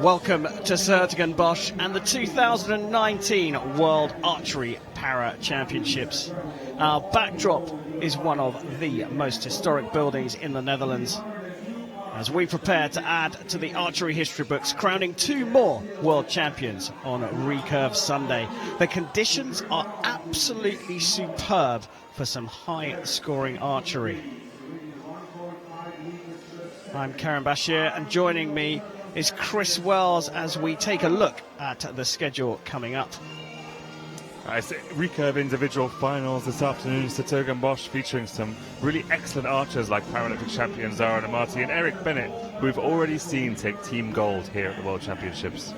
Welcome to Den Bosch and the 2019 World Archery Para Championships. Our backdrop is one of the most historic buildings in the Netherlands, as we prepare to add to the archery history books, crowning two more world champions on Recurve Sunday. The conditions are absolutely superb for some high-scoring archery. I'm Karen Bashir, and joining me is Chris Wells as we take a look at the schedule coming up. Recurve individual finals this afternoon to Den Bosch, featuring some really excellent archers like Paralympic champion Zara Namati and Eric Bennett, who we've already seen take team gold here at the World Championships.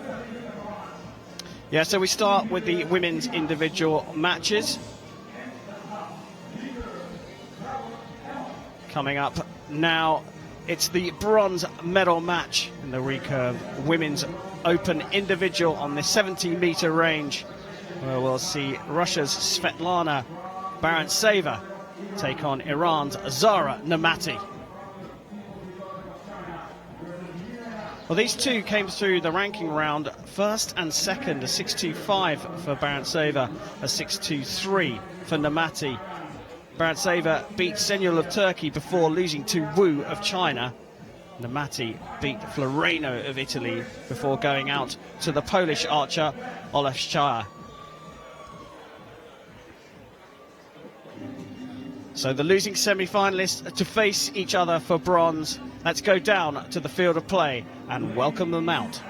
Yeah, so we start with the women's individual matches. Coming up now, it's the bronze medal match in the Recurve Women's Open Individual on the 70-meter range, where we'll see Russia's Svetlana Barentseva take on Iran's Zara Namati. Well, these two came through the ranking round first and second, a 6.25 for Barentseva, a 6.23 for Namati. Barentseva beat Senul of Turkey before losing to Wu of China. Namati beat Floreno of Italy before going out to the Polish archer Olaf Schaier. So the losing semi-finalists to face each other for bronze. Let's go down to the field of play and welcome them out.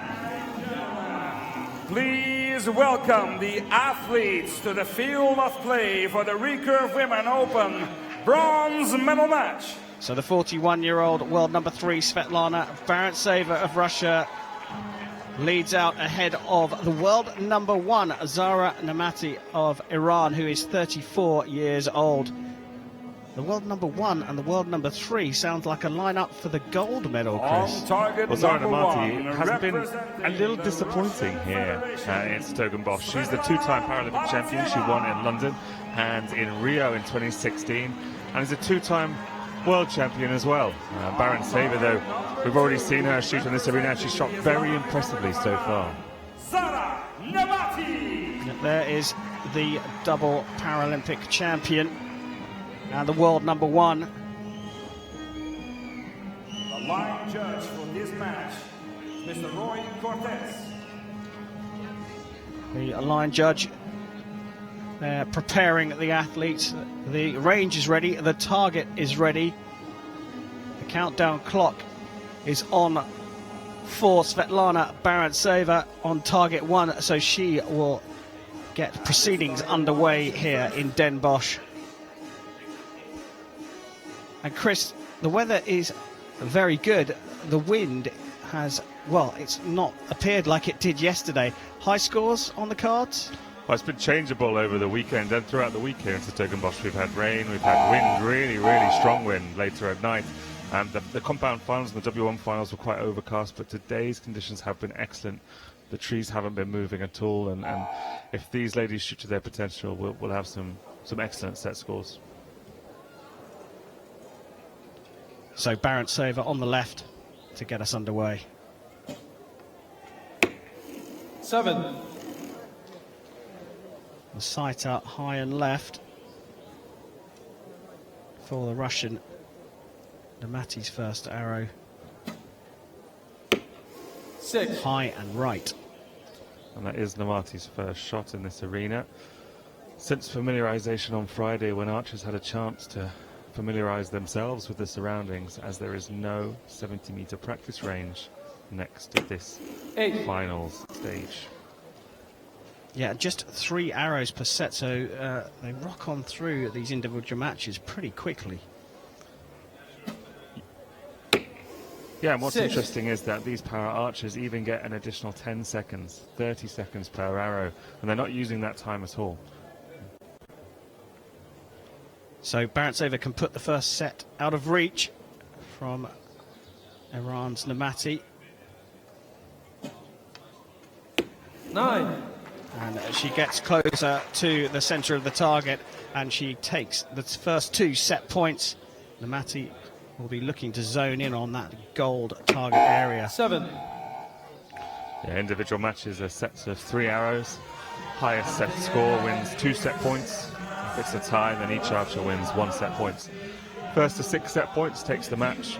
Please welcome the athletes to the field of play for the Recurve Women Open bronze medal match. So the 41-year-old world number 3 Svetlana Barentseva of Russia leads out ahead of the world number 1 Zara Namati of Iran, who is 34 years old. The world number 1 and the world number 3 sounds like a lineup for the gold medal, Chris. Well, Zara Namati has been a little disappointing here in Den Bosch. She's the two-time Paralympic champion. She won in London and in Rio in 2016, and is a two-time world champion as well. Barentseva, though, we've already seen her shoot in this arena, and she's shot very impressively so far. Zara Namati! There is the double Paralympic champion and the world number 1. The line judge for this match, Mr. Roy Cortez. The line judge preparing the athletes. The range is ready, the target is ready. The countdown clock is on for Svetlana Barentseva on target 1, so she will get proceedings underway here in Den Bosch. And Chris, the weather is very good. The wind has, well, it's not appeared like it did yesterday. High scores on the cards? Well, it's been changeable over the weekend and throughout the week here in Den Bosch. We've had rain, we've had wind, really, really strong wind later at night. And the compound finals and the W1 finals were quite overcast, but today's conditions have been excellent. The trees haven't been moving at all, and if these ladies shoot to their potential, we'll have some excellent set scores. So Barentseva on the left to get us underway. 7. The sight up high and left for the Russian. Namati's first arrow. 6. High and right. And that is Namati's first shot in this arena. Since familiarization on Friday, when archers had a chance to familiarize themselves with the surroundings, as there is no 70-meter practice range next to this 8. finals stage. Yeah, just 3 arrows per set, so they rock on through these individual matches pretty quickly. Yeah, and what's 6. interesting is that these para archers even get an additional 10 seconds, 30 seconds per arrow, and they're not using that time at all. So Barentseva can put the first set out of reach from Iran's Namati. 9. And she gets closer to the centre of the target, and she takes the first 2 set points. Namati will be looking to zone in on that gold target area. 7. Yeah, individual matches are sets of 3 arrows. Highest set score wins 2 set points. If it's a tie, then each archer wins 1 set points. First to 6 set points takes the match.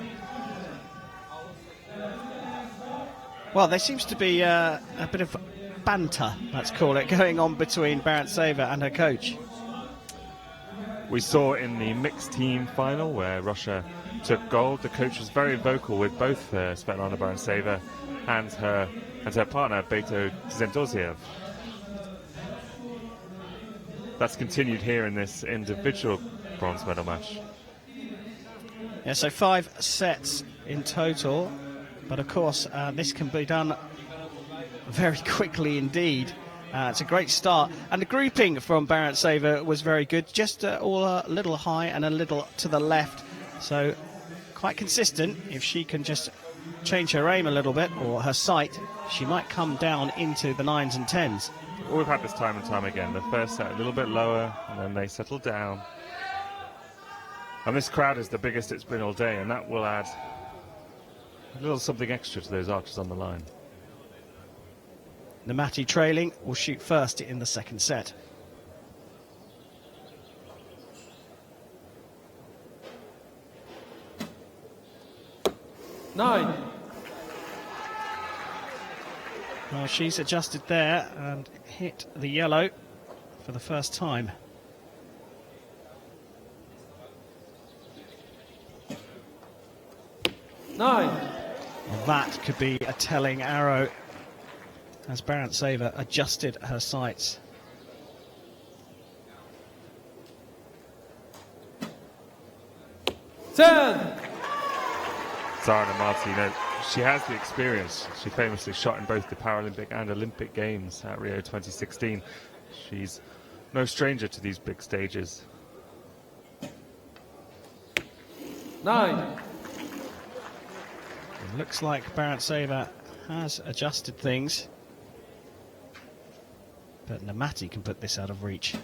Well, there seems to be a bit of banter, let's call it, going on between Barentseva and her coach. We saw in the mixed team final where Russia took gold, the coach was very vocal with both Svetlana Barentseva and her partner Beto Zendoziev. That's continued here in this individual bronze medal match. Yeah, so 5 sets in total, but of course this can be done very quickly indeed. It's a great start, and the grouping from Barentseva was very good, just all a little high and a little to the left, so quite consistent. If she can just change her aim a little bit, or her sight, she might come down into the 9s and 10s. Well, we've had this time and time again. The first set a little bit lower, and then they settle down. And this crowd is the biggest it's been all day, and that will add a little something extra to those archers on the line. Namati trailing will shoot first in the second set. Nine. Well, she's adjusted there and hit the yellow for the first time. Nine. Well, that could be a telling arrow as Barentseva adjusted her sights. Ten. Zara Namati, you know, she has the experience. She famously shot in both the Paralympic and Olympic Games at Rio 2016. She's no stranger to these big stages. Nine. It looks like Barentseva has adjusted things, but Namati can put this out of reach.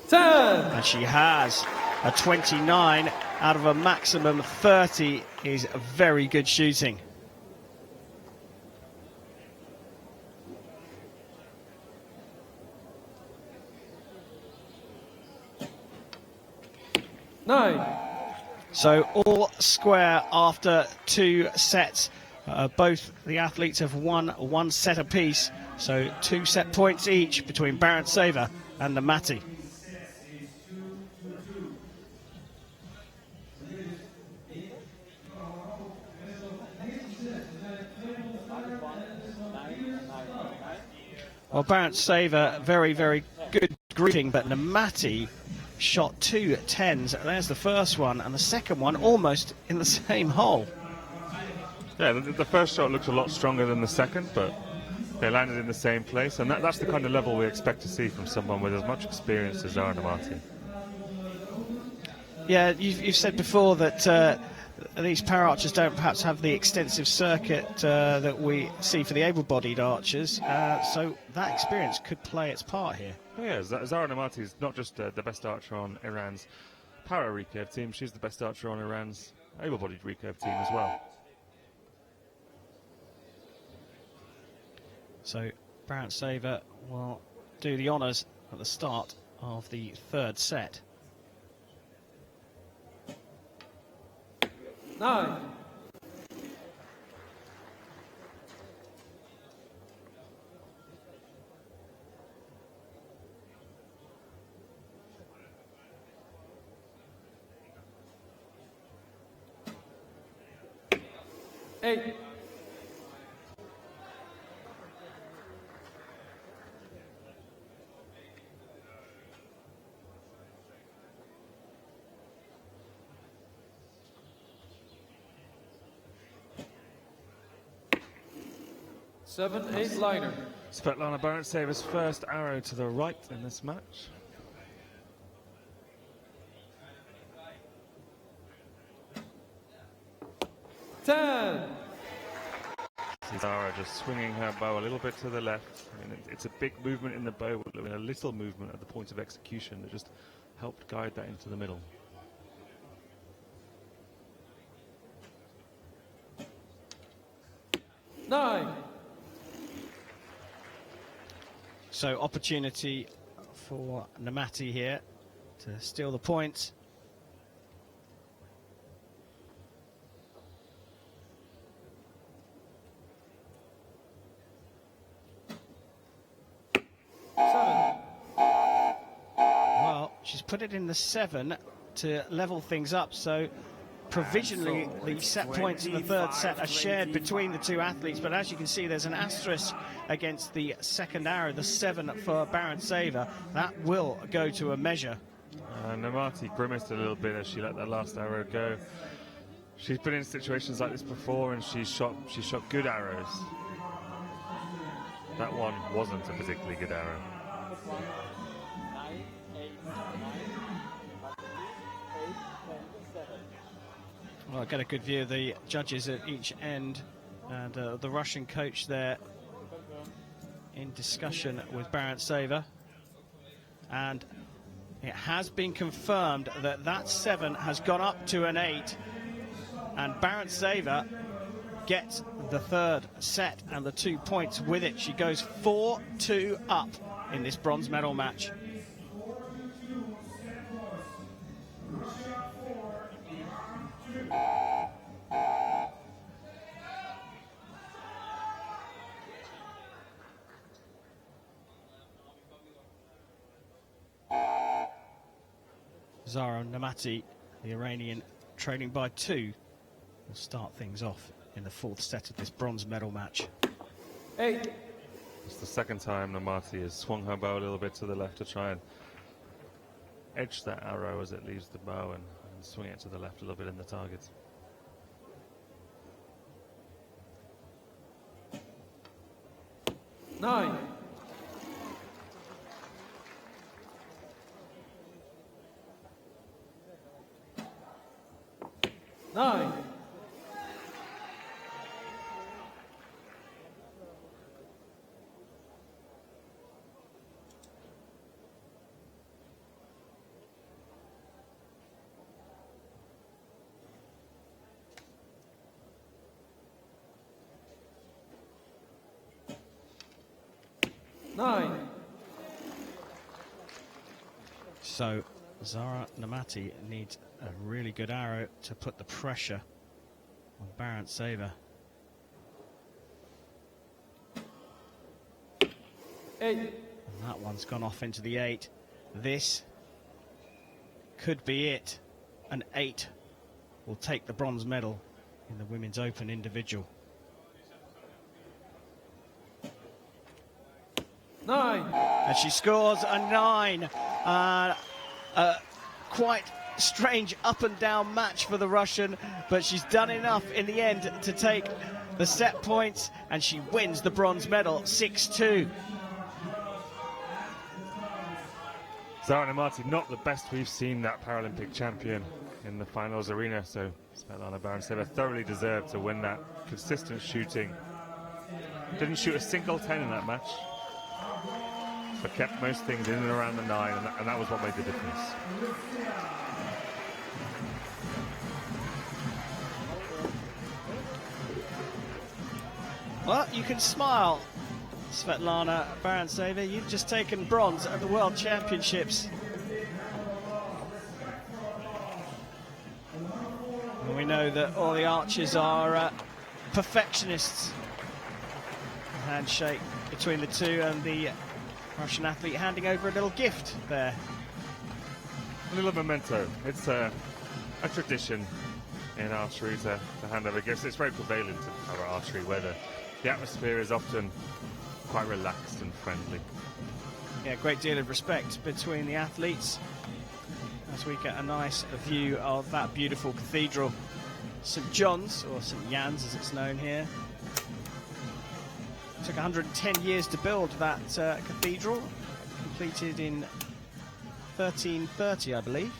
10. And she has. A 29 out of a maximum 30 is very good shooting. Nine. So all square after 2 sets. Both the athletes have won 1 set apiece, so 2 set points each between Barentseva and Namati. Well, Barentseva, very, very good grouping, but Namati shot 2 10s. There's the first one, and the second one almost in the same hole. Yeah, the first shot looked a lot stronger than the second, but they landed in the same place, and that's the kind of level we expect to see from someone with as much experience as Zara Namati. Yeah, you've said before that these para archers don't perhaps have the extensive circuit that we see for the able-bodied archers, so that experience could play its part here. Oh yeah, Zara Namati is not just the best archer on Iran's para recurve team, she's the best archer on Iran's able-bodied recurve team as well. So Barentseva will do the honours at the start of the third set. 9. Eight. Seven, 8 liner. Svetlana Barentseva's first arrow to the right in this match. Ten. Zara just swinging her bow a little bit to the left. I mean, it's a big movement in the bow, but a little movement at the point of execution that just helped guide that into the middle. 9. So opportunity for Namati here to steal the points. Well, she's put it in the 7 to level things up, so provisionally the set points in the third set are shared between the two athletes, but as you can see there's an asterisk against the second arrow, the 7 for Barentseva. That will go to a measure. Namati grimaced a little bit as she let that last arrow go. She's been in situations like this before and she shot good arrows. That one wasn't a particularly good arrow. Well, I get a good view of the judges at each end, and the Russian coach there in discussion with Barentseva. And it has been confirmed that that 7 has gone up to an 8, and Barentseva gets the third set and the 2 points with it. She goes 4-2 up in this bronze medal match. Zara Namati, the Iranian, trailing by 2, will start things off in the fourth set of this bronze medal match. 8. It's the second time Namati has swung her bow a little bit to the left to try and edge that arrow as it leaves the bow and swing it to the left a little bit in the target. Nine. 9. 9. So Zara Namati needs a really good arrow to put the pressure on Barentseva. 8. And that one's gone off into the 8. This could be it. An 8 will take the bronze medal in the Women's Open individual. 9. And she scores a 9. Quite strange up and down match for the Russian, but she's done enough in the end to take the set points, and she wins the bronze medal 6-2. Zara Namati, not the best we've seen that Paralympic champion in the finals arena, so Svetlana Barentseva thoroughly deserved to win that. Consistent shooting. Didn't shoot a single 10 in that match, but kept most things in and around the 9, and that was what made the difference. Well, you can smile, Svetlana Barentseva. You've just taken bronze at the World Championships. And we know that all the archers are perfectionists. A handshake between the two, and the Russian athlete handing over a little gift there. A little memento. It's a tradition in archery to hand over gifts. It's very prevalent in our archery, where the atmosphere is often quite relaxed and friendly. Yeah, a great deal of respect between the athletes as we get a nice view of that beautiful cathedral, St. John's, or St. Jan's as it's known here. It took 110 years to build that cathedral, completed in 1330, I believe.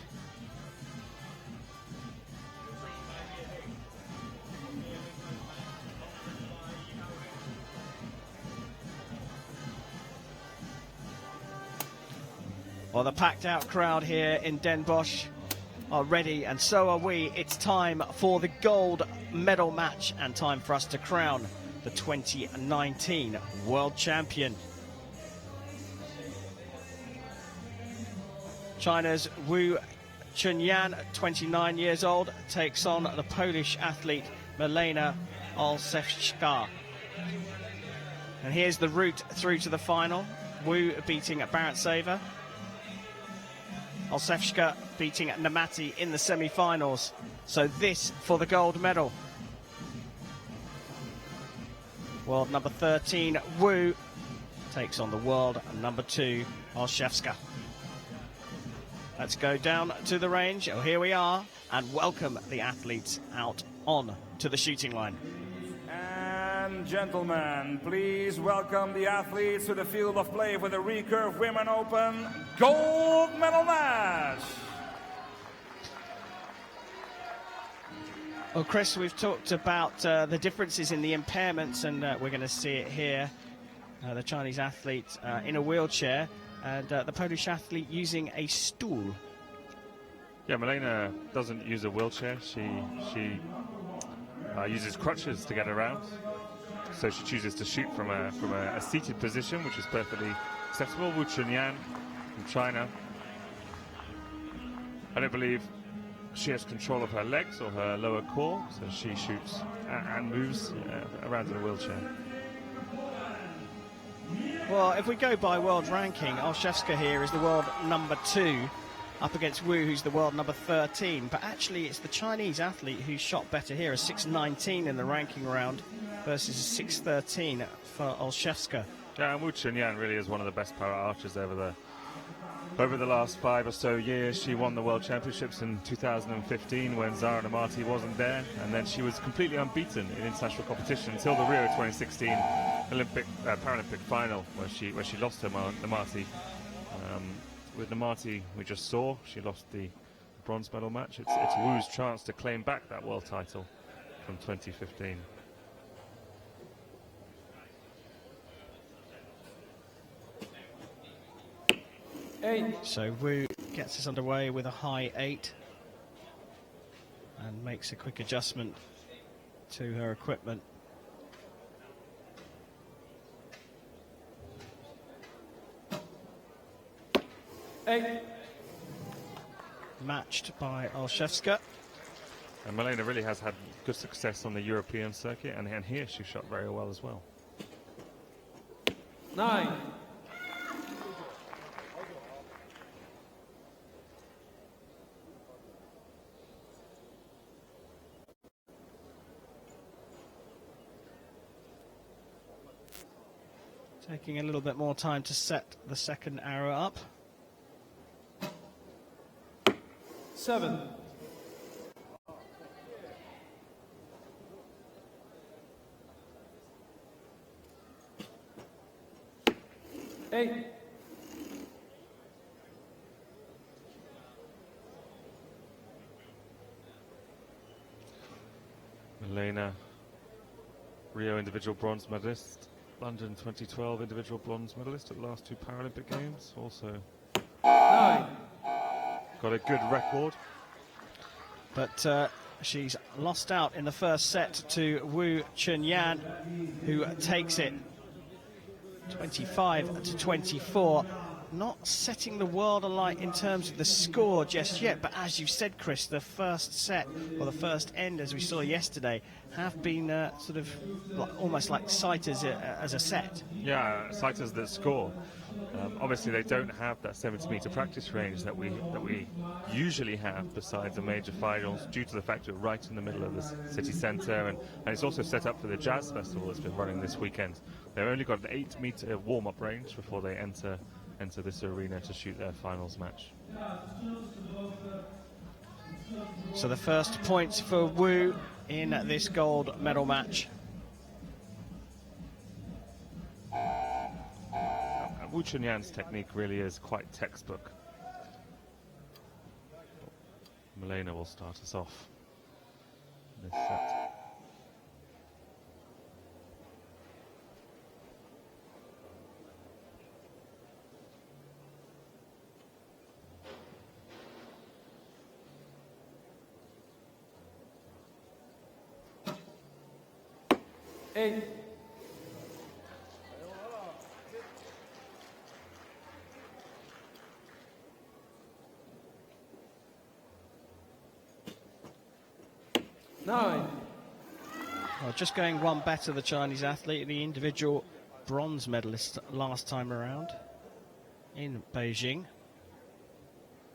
Well, the packed out crowd here in Den Bosch are ready, and so are we. It's time for the gold medal match, and time for us to crown the 2019 world champion. China's Wu Chunyan, 29 years old, takes on the Polish athlete Milena Olszewska. And here's the route through to the final. Wu beating Barentseva. Olszewska beating Namati in the semi-finals. So this for the gold medal. World number 13, Wu, takes on the world number 2, Olszewska. Let's go down to the range. Oh, here we are, and welcome the athletes out on to the shooting line. And gentlemen, please welcome the athletes to the field of play for the Recurve Women Open gold medal match. Well, Chris, we've talked about the differences in the impairments, and we're going to see it here. The Chinese athlete in a wheelchair, and the Polish athlete using a stool. Yeah, Milena doesn't use a wheelchair. She uses crutches to get around. So she chooses to shoot from a seated position, which is perfectly acceptable. Wu Chunyan from China. I don't believe she has control of her legs or her lower core, so she shoots and moves around in a wheelchair. Well, if we go by world ranking, Olszewska here is the world number 2, up against Wu, who's the world number 13. But actually, it's the Chinese athlete who shot better here, a 6.19 in the ranking round versus a 6.13 for Olszewska. Yeah, and Wu Chunyan really is one of the best para archers over the last 5 or so years. She won the World Championships in 2015 when Zara Namati wasn't there, and then she was completely unbeaten in international competition until the Rio 2016 Paralympic final, where she lost to Namati. With Namati, we just saw she lost the bronze medal match. It's Wu's chance to claim back that world title from 2015. So Wu gets us underway with a high 8 and makes a quick adjustment to her equipment. Matched by Olszewska. And Milena really has had good success on the European circuit, and here she shot very well as well. 9. Taking a little bit more time to set the second arrow up. 7. 8. Milena, Rio individual bronze medalist, London 2012 individual bronze medalist at the last 2 Paralympic Games. Also 9. got a good record. But she's lost out in the first set to Wu Chunyan, who takes it 25-24. Not setting the world alight in terms of the score just yet, but as you said, Chris, the first set, or the first end, as we saw yesterday, have been sort of almost like sighters as a set. Yeah, sighters that score. Obviously, they don't have that 70-meter practice range that we usually have besides the major finals, due to the fact that we're right in the middle of the city centre, and it's also set up for the Jazz Festival that's been running this weekend. They've only got an 8-meter warm-up range before they enter this arena to shoot their finals match. So the first points for Wu in this gold medal match. Wu Chunyan's technique really is quite textbook. Milena will start us off this set. Eight. 9. Well, just going one better, the Chinese athlete, the individual bronze medalist last time around in Beijing.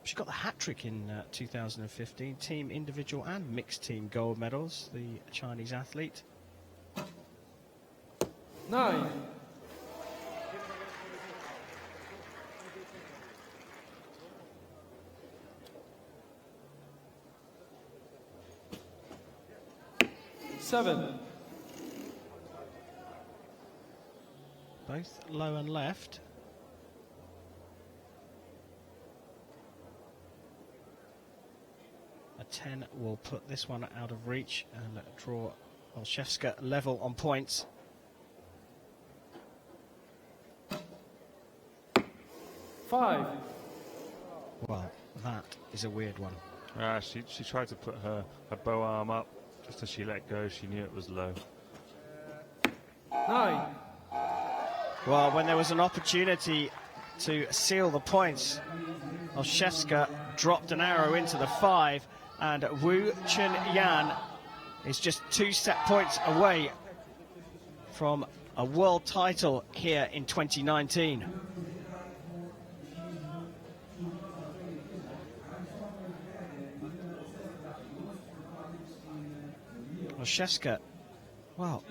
She got the hat-trick in 2015, team individual and mixed team gold medals, the Chinese athlete. 9. Seven. Both low and left. A 10 will put this one out of reach and draw Olszewska level on points. 5. Well, that is a weird one. She tried to put her bow arm up. Just as she let go, she knew it was low. 9. Well, when there was an opportunity to seal the points, Olszewska dropped an arrow into the 5, and Wu Chunyan is just 2 set points away from a world title here in 2019. Olszewska, well,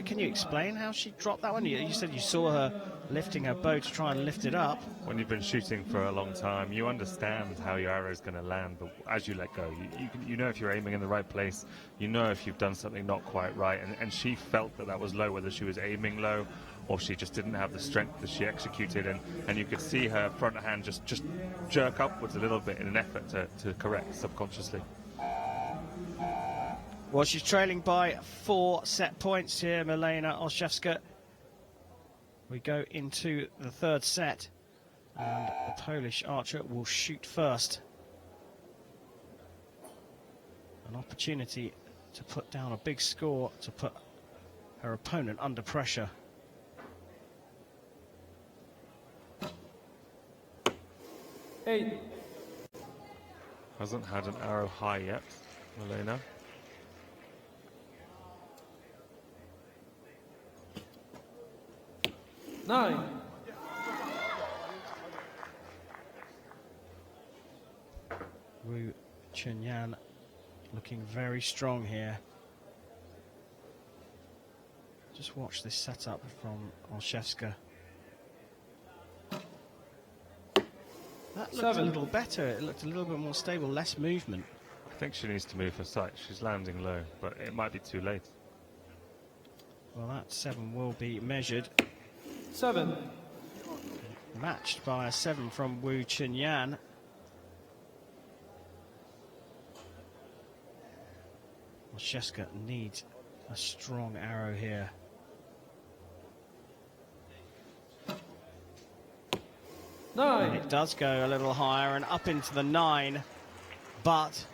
can you explain how she dropped that one? You said you saw her lifting her bow to try and lift it up. When you've been shooting for a long time, you understand how your arrow is going to land, but as you let go, you know if you're aiming in the right place, you know if you've done something not quite right, and she felt that was low, whether she was aiming low or she just didn't have the strength that she executed, and you could see her front hand just jerk upwards a little bit in an effort to correct subconsciously. Well, she's trailing by 4 set points here, Milena Olszewska. We go into the 3rd set, and the Polish archer will shoot first. An opportunity to put down a big score, to put her opponent under pressure. 8. Hasn't had an arrow high yet, Milena. 9. Wu Chunyan looking very strong here. Just watch this setup from Olszewska. That looked 7. a little better. It looked a little bit more stable, less movement. I think she needs to move her sight. She's landing low, but it might be too late. Well, that 7 will be measured. 7. Matched by a 7 from Wu Chunyan. Olszewska needs a strong arrow here. 9. And it does go a little higher and up into the 9, but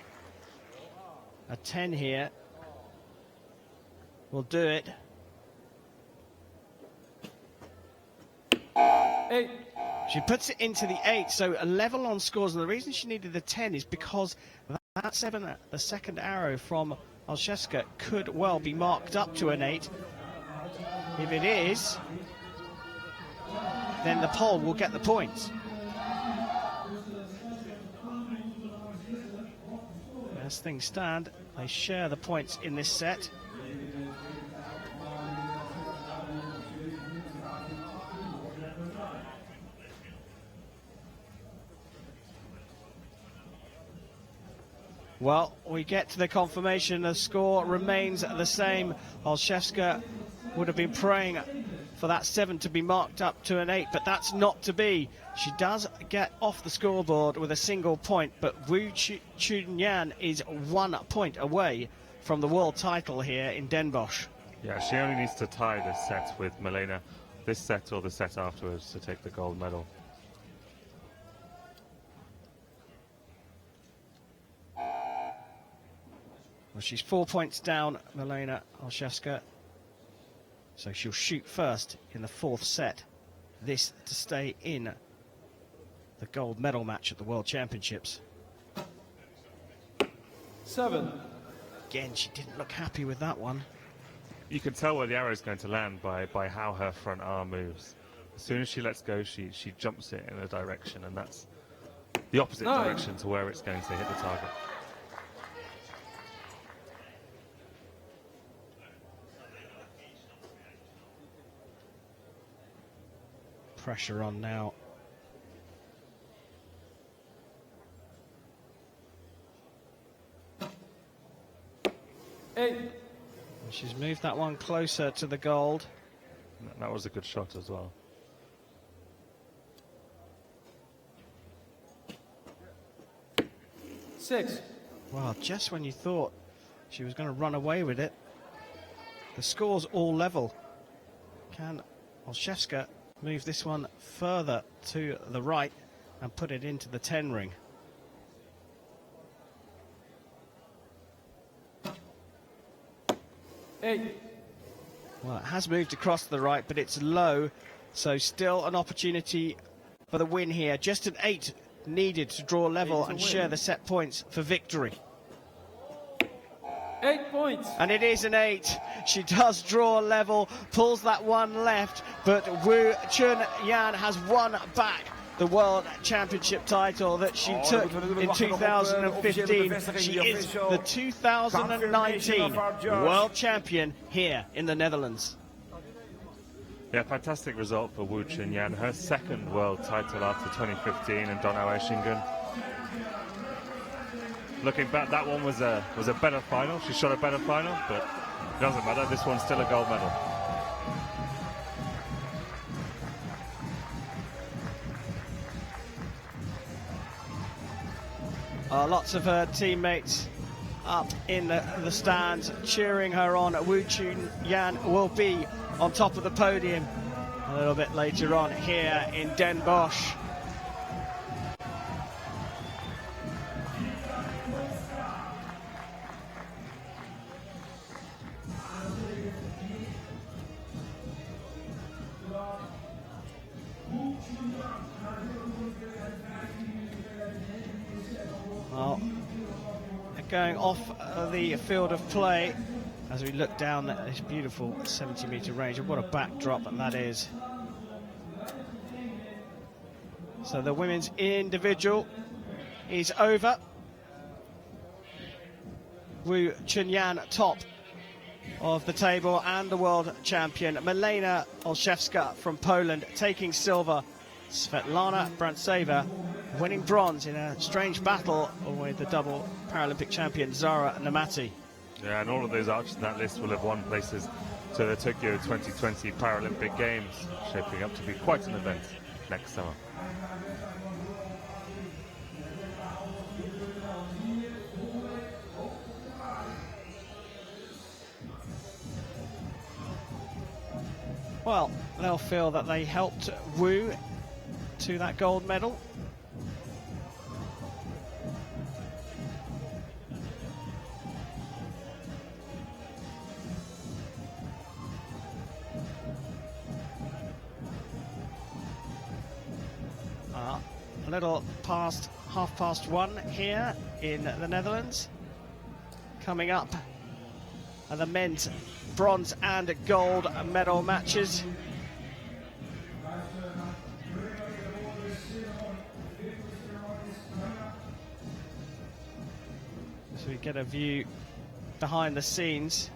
a 10 here will do it. 8. She puts it into the 8, so a level on scores, and the reason she needed the 10 is because that 7, the second arrow from Olszewska, could well be marked up to an 8. If it is, then the Pole will get the points. As things stand, they share the points in this set. Well, we get to the confirmation. The score remains the same. Olszewska would have been praying for that 7 to be marked up to an 8, but that's not to be. She does get off the scoreboard with a single point, but Wu Chunyan is 1 point away from the world title here in Den Bosch. Yeah, she only needs to tie this set with Milena, this set or the set afterwards, to take the gold medal. Well, she's 4 points down, Milena Olszewska. So she'll shoot first in the 4th set. This to stay in the gold medal match at the World Championships. 7. Again, she didn't look happy with that one. You can tell where the arrow is going to land by how her front arm moves. As soon as she lets go, she jumps it in a direction, and that's the opposite direction to where it's going to hit the target. Pressure on now. Eight. She's moved that one closer to the gold. That was a good shot as well. Six. Well, just when you thought she was going to run away with it, the score's all level. Can Olszewska move this one further to the right and put it into the 10 ring? Eight. Well, it has moved across to the right, but it's low, so still an opportunity for the win here. Just an 8 needed to draw level and share the set points for victory. 8 points. And it is an 8. She does draw level, pulls that one left, but Wu Chun-Yan has won back the World Championship title that she took in 2015. She is the 2019 World Champion here in the Netherlands. Yeah, fantastic result for Wu Chun-Yan. Her second world title after 2015 in Donaueschingen. Looking back, that one was a better final. She shot a better final, but it doesn't matter. This one's still a gold medal. Lots of her teammates up in the stands cheering her on. Wu Chun-Yan will be on top of the podium a little bit later on here in Den Bosch. Well, they're going off the field of play as we look down at this beautiful 70-metre range. What a backdrop that is. So the women's individual is over. Wu Chun-Yan top of the table and the world champion. Milena Olszewska from Poland taking silver. Svetlana Brantseva winning bronze in a strange battle with the double Paralympic champion Zara Nemati. Yeah, and all of those archers in that list will have won places to the Tokyo 2020 Paralympic Games, shaping up to be quite an event next summer. Well, they'll feel that they helped Wu to that gold medal. A little past 1:30 here in the Netherlands. Coming up are the men's bronze and gold medal matches. So we get a view behind the scenes.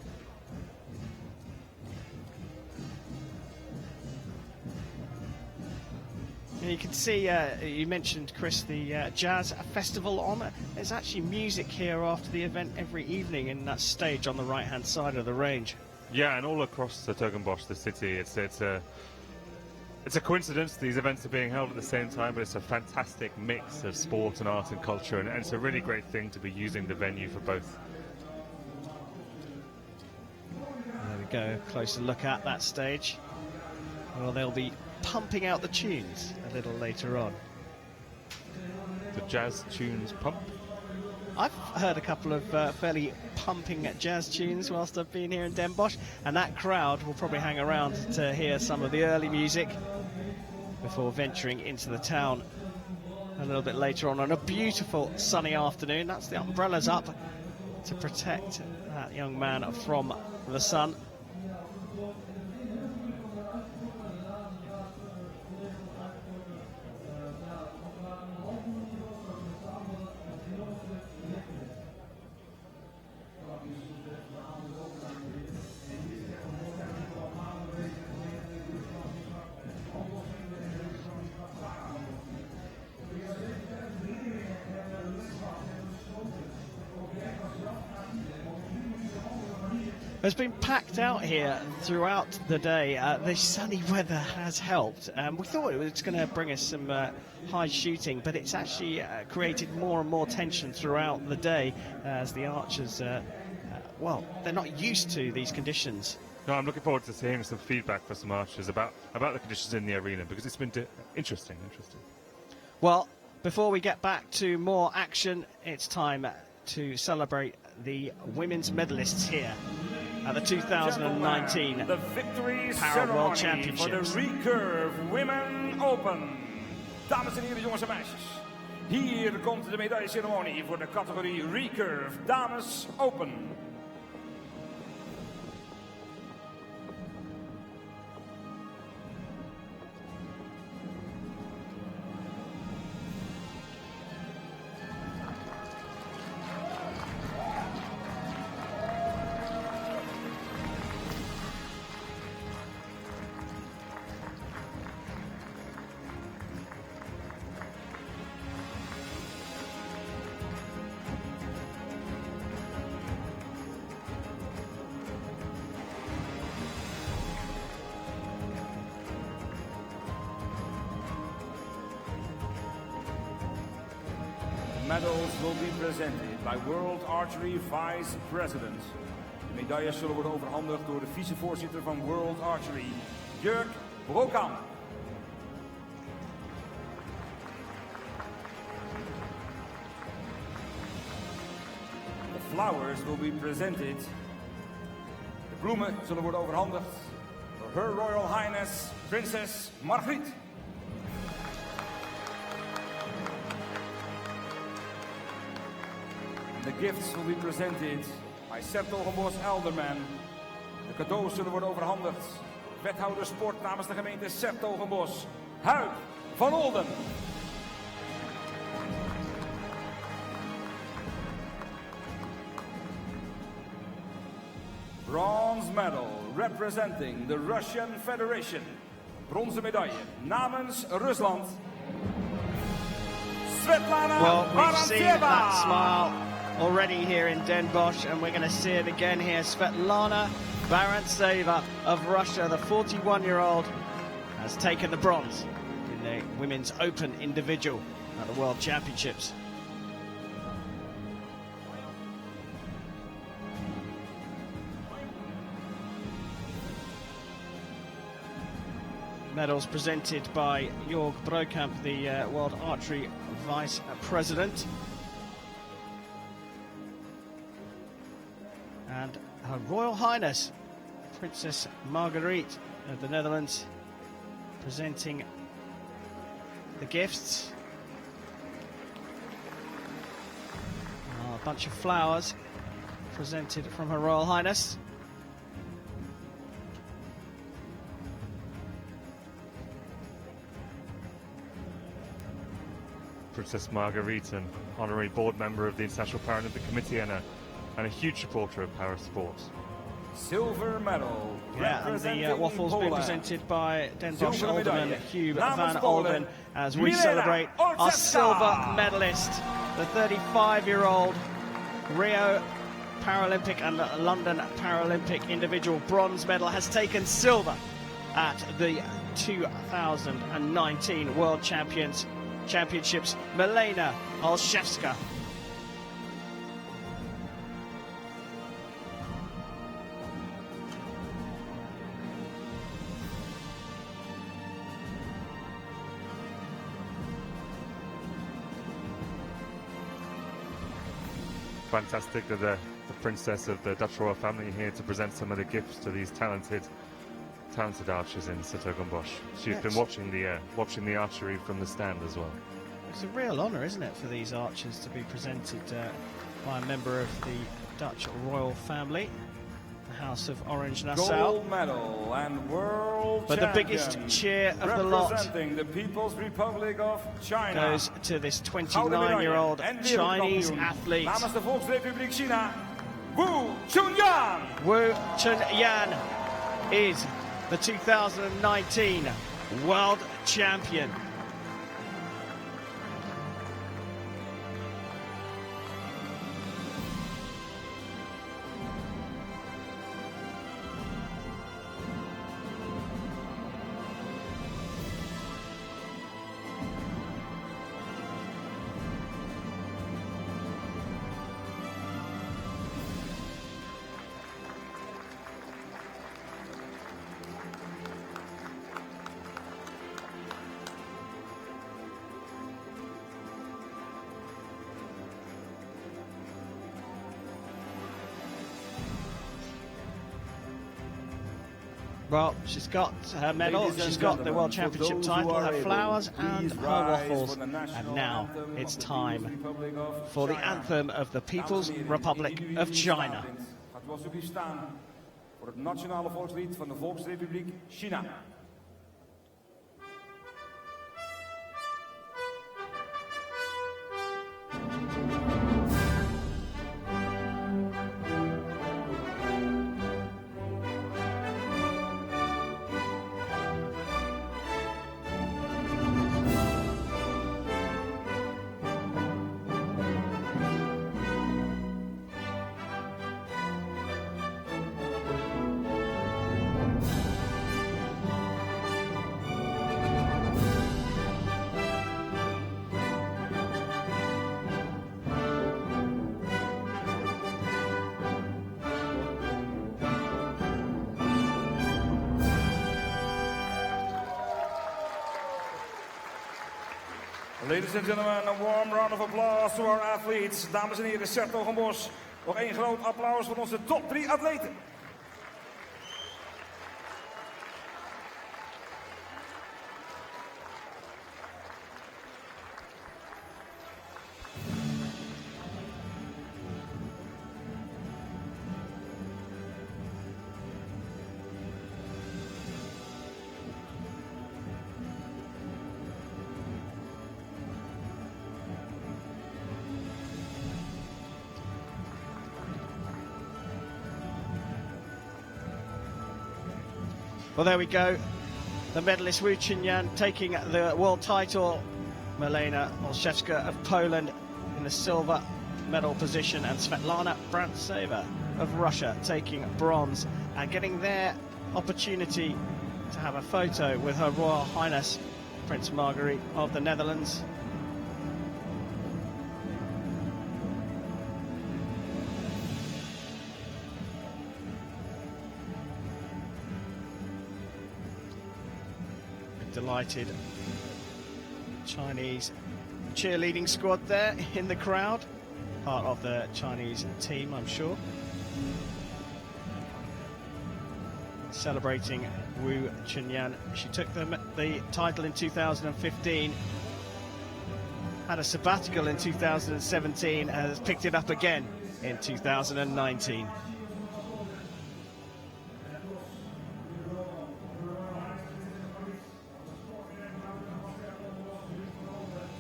And you can see, you mentioned, Chris, the jazz festival on. There's actually music here after the event every evening in that stage on the right-hand side of the range. Yeah, and all across the Den Bosch, the city, it's a coincidence these events are being held at the same time, but it's a fantastic mix of sport and art and culture, and it's a really great thing to be using the venue for both. There we go, closer look at that stage. Well, they'll be pumping out the tunes a little later on. The jazz tunes pump? I've heard a couple of fairly pumping jazz tunes whilst I've been here in Den Bosch, and that crowd will probably hang around to hear some of the early music before venturing into the town a little bit later on a beautiful sunny afternoon. That's the umbrellas up to protect that young man from the Sun. It's been packed out here throughout the day. The sunny weather has helped. We thought it was going to bring us some high shooting, but it's actually created more and more tension throughout the day as the archers, well, they're not used to these conditions. No, I'm looking forward to seeing some feedback for some archers about the conditions in the arena, because it's been interesting. Well, before we get back to more action, it's time to celebrate the women's medalists here at the 2019 the victory Para World ceremony for the Championships. Recurve Women Open. Dames en heren, jongens en meisjes. Hier komt de medailleceremonie voor de categorie Recurve Dames Open. Medals will be presented by World Archery Vice President. De medailles zullen worden overhandigd door de vicevoorzitter van World Archery, Jörg Brokamp. The flowers will be presented. De bloemen zullen worden overhandigd door Her Royal Highness Prinses Margriet. The gifts will be presented by Sertogenbos Elderman. De cadeaus zullen worden overhandigd. Wethouder sport namens de gemeente Sertogenbos, Huib van Olden. Bronze medal representing the Russian Federation. Bronzen medaille namens Rusland. Svetlana Well, we've seen that Barantseva. smile already here in Den Bosch, and we're going to see it again here. Svetlana Barantseva of Russia, the 41-year-old, has taken the bronze in the women's open individual at the World Championships. Medals presented by Jörg Brokamp, the World Archery Vice President. And Her Royal Highness Princess Marguerite of the Netherlands presenting the gifts. A bunch of flowers presented from Her Royal Highness. Princess Marguerite, an honorary board member of the International Paralympic Committee and a huge supporter of para sports. Silver medal. Yeah, and the waffles being presented by Den Bosch Silver Alderman medaille. Hugh Namens van Polen, Olden as we Milena celebrate our Orczewska. silver medalist, the 35-year-old Rio Paralympic and London Paralympic individual bronze medal, has taken silver at the 2019 World Championships, Milena Orczewska. Fantastic that the princess of the Dutch royal family here to present some of the gifts to these talented archers in Sertogenbosch. She's been watching the archery from the stand as well. It's a real honour, isn't it, for these archers to be presented by a member of the Dutch royal family, the House of Orange-Nassau. Gold medal and world But the champion, biggest cheer of the lot representing the People's Republic of China, goes to this 29-year-old Chinese athlete. Namens de Volksrepubliek China, Wu Chunyan. Wu Chunyan is the 2019 world champion. Well, she's got her medal, she's got the World Championship title, her flowers and her waffles, and now it's time for the anthem of the People's Republic of China. Gaat u alsjeblieft staan voor het nationale volkslied van de Volksrepubliek China. Ladies and gentlemen, a warm round of applause to our athletes. Dames en heren, Den Bosch. Nog één groot applaus voor onze top 3 atleten. Well, there we go. The medalist Wu Chunyan taking the world title. Milena Olszewska of Poland in the silver medal position, and Svetlana Brantseva of Russia taking bronze and getting their opportunity to have a photo with Her Royal Highness Prince Margaret of the Netherlands. Delighted Chinese cheerleading squad there in the crowd, part of the Chinese team, I'm sure, celebrating Wu Chunyan. She took the title in 2015, had a sabbatical in 2017 and has picked it up again in 2019.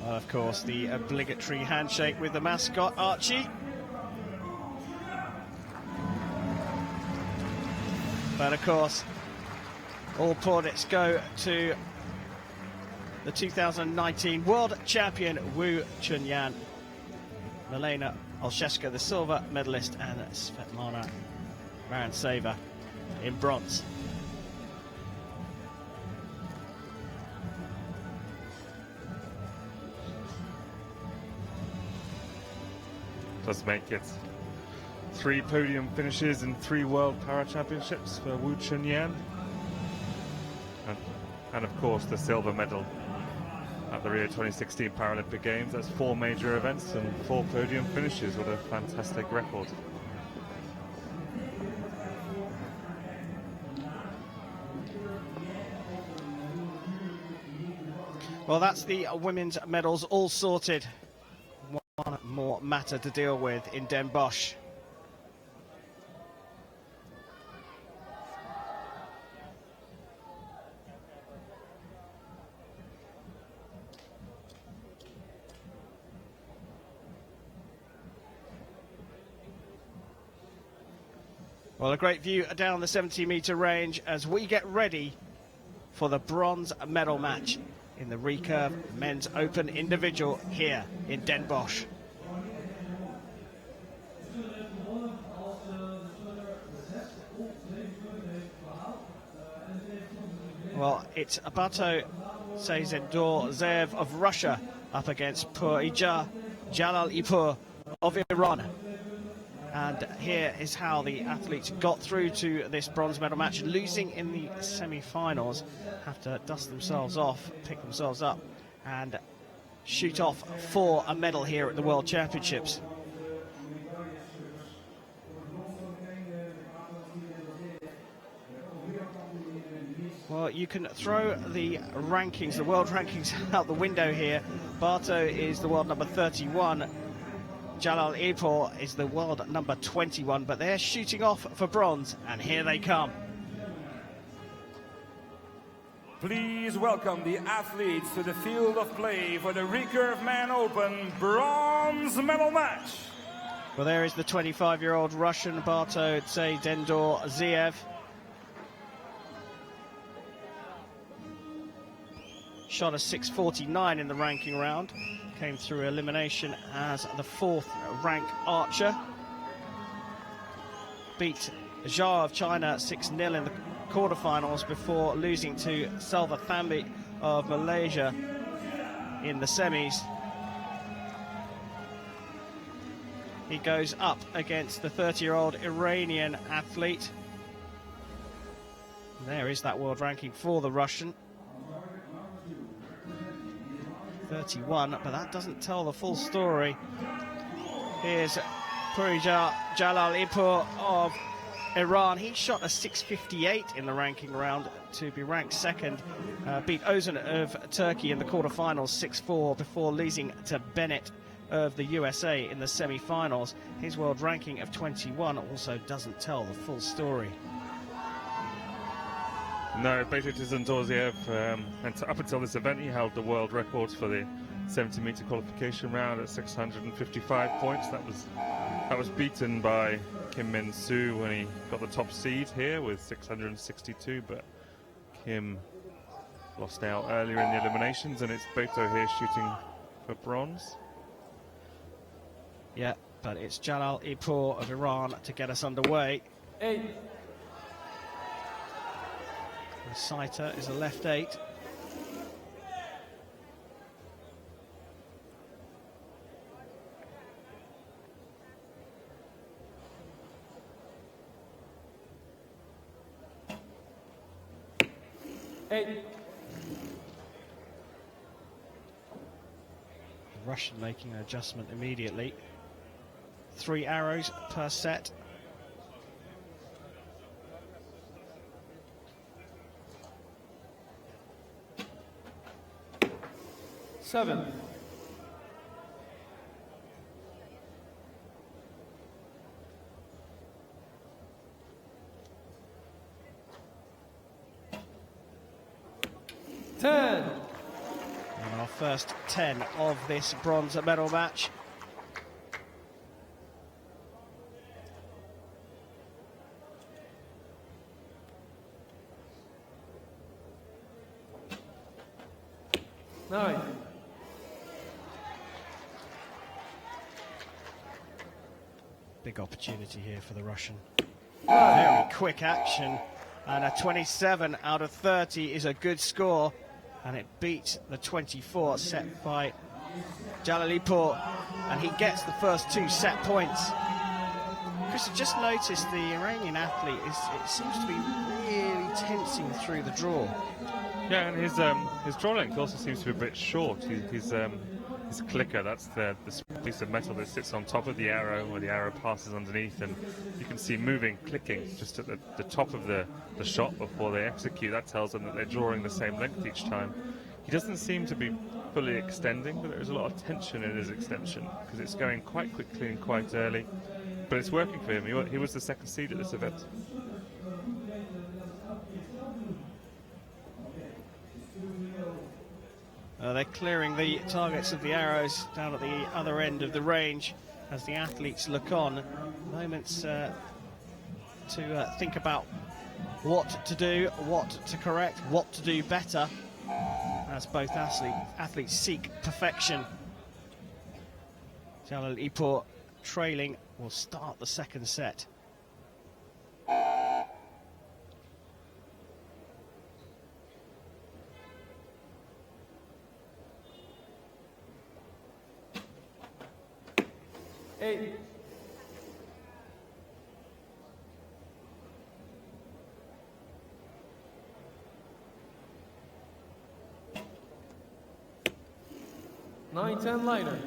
Of course, the obligatory handshake with the mascot, Archie. But of course, all plaudits go to the 2019 world champion, Wu Chunyan. Milena Olszewska, the silver medalist, and Svetlana Brantseva in bronze. Does make it 3 podium finishes in 3 World Para Championships for Wu Chunyan. And of course the silver medal at the Rio 2016 Paralympic Games. That's 4 major events and 4 podium finishes. What a fantastic record. Well, that's the women's medals all sorted. One more matter to deal with in Den Bosch. Well, a great view down the 70-metre range as we get ready for the bronze medal match in the Recurve Men's Open Individual here in Den Bosch. Well, it's Abato Sezendor Zev of Russia up against Purija Jalalipur of Iran. And here is how the athletes got through to this bronze medal match, losing in the semi-finals, have to dust themselves off, pick themselves up and shoot off for a medal here at the World Championships. Well, you can throw the rankings, the world rankings, out the window here. Barto is the world number 31. Jalalipur is the world number 21, but they're shooting off for bronze, and here they come. Please welcome the athletes to the field of play for the Recurve Man Open bronze medal match. Well, there is the 25-year-old Russian Barto Sezendor Zev. Shot a 6.49 in the ranking round. Came through elimination as the 4th rank archer. Beat Zhao of China 6-0 in the quarterfinals before losing to Selva Thambi of Malaysia in the semis. He goes up against the 30-year-old Iranian athlete. There is that world ranking for the Russian. 31, but that doesn't tell the full story. Here's Purija Jalalipur of Iran. He shot a 6.58 in the ranking round to be ranked second. Beat Ozan of Turkey in the quarterfinals 6-4 before losing to Bennett of the USA in the semi-finals. His world ranking of 21 also doesn't tell the full story. No, basically Zendorzev, and up until this event he held the world records for the 70-metre qualification round at 655 points. That was beaten by Kim Min-soo when he got the top seed here with 662, but Kim lost out earlier in the eliminations, and it's Boto here shooting for bronze. Yeah, but it's Jalalipur of Iran to get us underway. 8. The sighter is a left 8. The Russian making an adjustment immediately. 3 arrows per set. 7. 10. And our first 10 of this bronze medal match. Nine. Big opportunity here for the Russian. Very quick action, and a 27 out of 30 is a good score, and it beats the 24 set by Jalalipur, and he gets the first 2 set points. Chris, I just noticed the Iranian athlete it seems to be really tensing through the draw. Yeah, and his draw length also seems to be a bit short. His clicker, that's the piece of metal that sits on top of the arrow, where the arrow passes underneath, and you can see moving, clicking just at the top of the shot before they execute. That tells them that they're drawing the same length each time. He doesn't seem to be fully extending, but there's a lot of tension in his extension because it's going quite quickly and quite early. But it's working for him. He was the second seed at this event. They're clearing the targets of the arrows down at the other end of the range as the athletes look on. Moments to think about what to do, what to correct, what to do better, as both athletes seek perfection. Jalalipur trailing will start the second set. Eight. Nine, 10 lighter.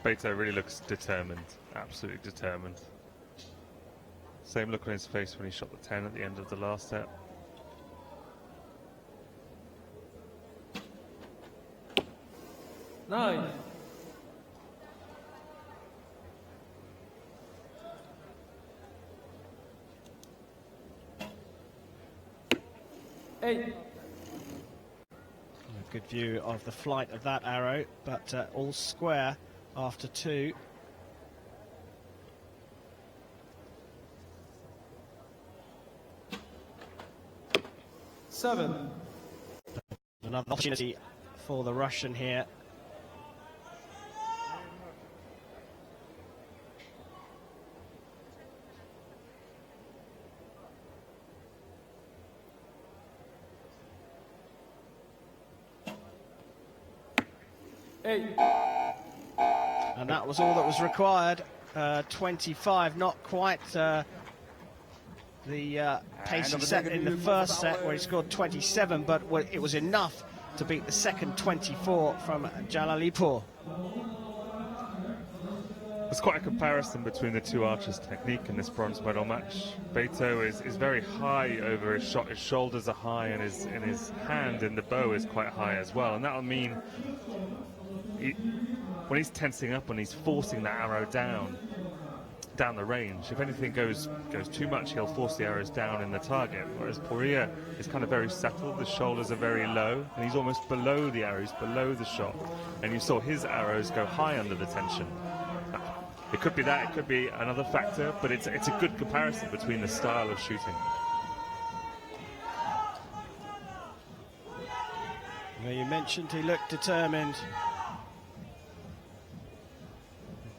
Beto really looks determined, absolutely determined. Same look on his face when he shot the 10 at the end of the last set. Nine. Eight. A good view of the flight of that arrow, but all square after 2. Seven. Another opportunity for the Russian here. Eight. And that was all that was required. 25, not quite the pace he set in the first set where he scored 27, but it was enough to beat the second 24 from Jalalipur. There's quite a comparison between the two archers' technique in this bronze medal match. Beto is very high over his shot, his shoulders are high, and his hand in the bow is quite high as well, and that'll mean when he's tensing up and he's forcing that arrow down the range, if anything goes too much, he'll force the arrows down in the target, whereas Poirier is kind of very settled, the shoulders are very low, and he's almost below the arrows, below the shot, and you saw his arrows go high under the tension. It could be that, it could be another factor, but it's a good comparison between the style of shooting. Well, you mentioned he looked determined.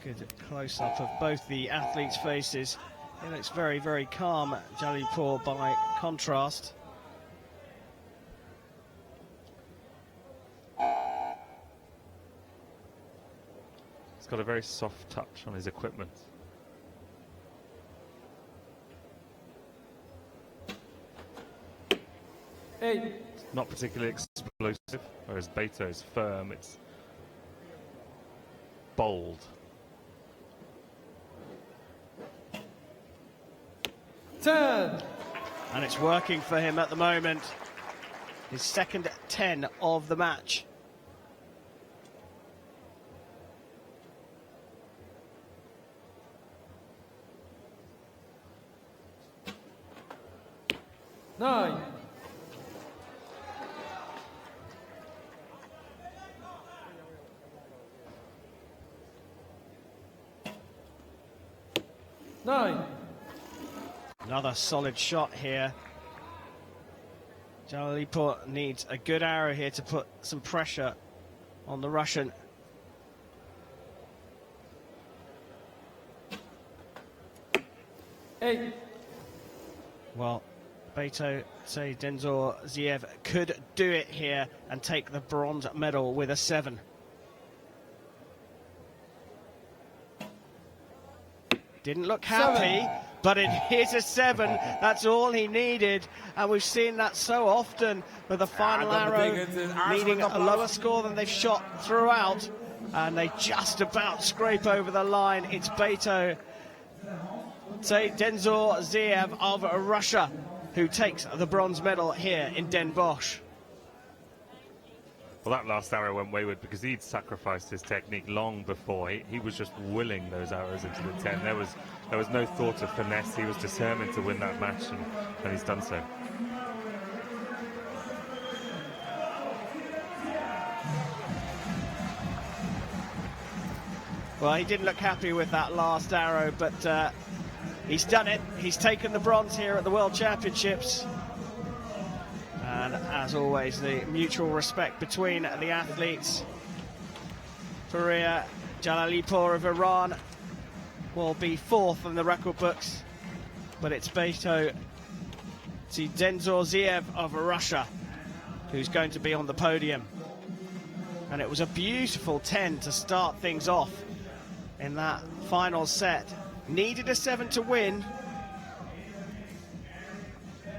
Good close-up of both the athletes' faces. He looks very, very calm, Jalalipur, by contrast. He's got a very soft touch on his equipment. Eight. Not particularly explosive, whereas Beto is firm, it's bold. 10. And it's working for him at the moment. His second 10 of the match. Nine. Nine. Another solid shot here. Jalalipur needs a good arrow here to put some pressure on the Russian. Eight. Well, Beto say Denzor Ziev could do it here and take the bronze medal with a 7. Didn't look happy, but it is a 7. That's all he needed, and we've seen that so often with the final arrow needing a lower score than they've shot throughout, and they just about scrape over the line. It's Beto say Denzor Ziev of Russia who takes the bronze medal here in Den Bosch. Well, that last arrow went wayward because he'd sacrificed his technique long before. He was just willing those arrows into the 10. There was no thought of finesse. He was determined to win that match, and he's done so. Well, he didn't look happy with that last arrow, but He's done it. He's taken the bronze here at the World Championships. And as always, the mutual respect between the athletes. Faria Jalalipur of Iran will be fourth in the record books, but it's Beito Tsidendzordziev of Russia who's going to be on the podium. And it was a beautiful 10 to start things off in that final set. Needed a 7 to win.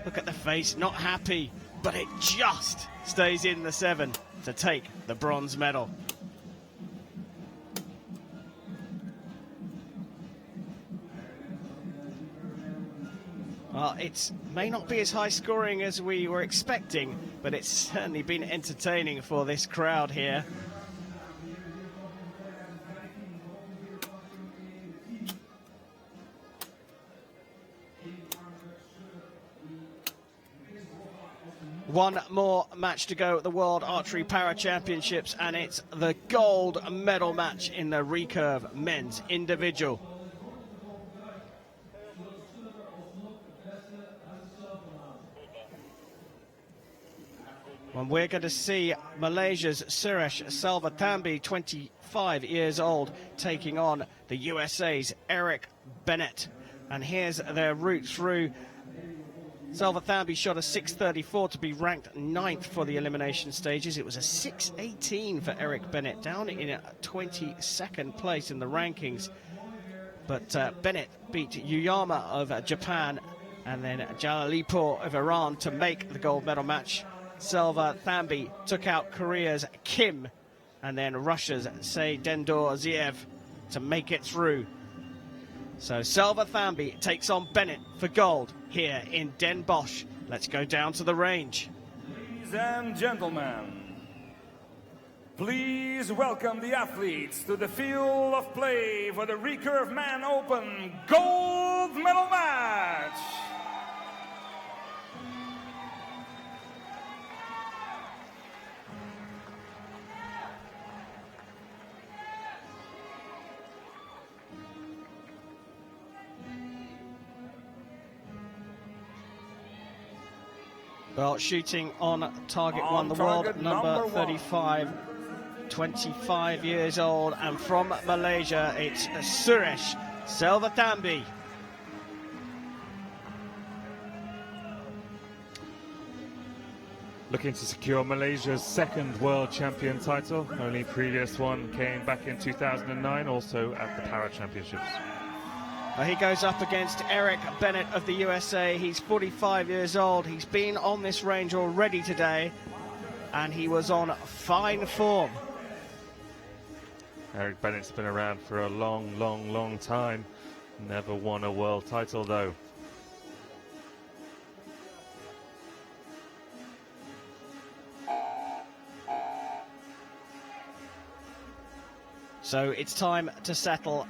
Look at the face, not happy, but it just stays in the 7 to take the bronze medal. Well, it may not be as high scoring as we were expecting, but it's certainly been entertaining for this crowd here. One more match to go at the World Archery Para Championships, and it's the gold medal match in the Recurve men's individual. And we're going to see Malaysia's Suresh Selva Thambi, 25 years old, taking on the USA's Eric Bennett. And here's their route through. Selva Thambi shot a 6.34 to be ranked 9th for the elimination stages. It was a 6.18 for Eric Bennett, down in 22nd place in the rankings. But Bennett beat Yuyama of Japan and then Jalalipur of Iran to make the gold medal match. Selva Thambi took out Korea's Kim and then Russia's Tsidendzordziev to make it through. So Selva Thambi takes on Bennett for gold here in Den Bosch. Let's go down to the range. Ladies and gentlemen, please welcome the athletes to the field of play for the Recurve Man Open gold medal match. Well, shooting on target one, the world number 35, 25 years old, and from Malaysia, it's Suresh Selva Thambi. Looking to secure Malaysia's second world champion title. Only previous one came back in 2009, also at the Para Championships. He goes up against Eric Bennett of the USA. He's 45 years old. He's been on this range already today, and he was on fine form. Eric Bennett's been around for a long time. Never won a world title, though. So it's time to settle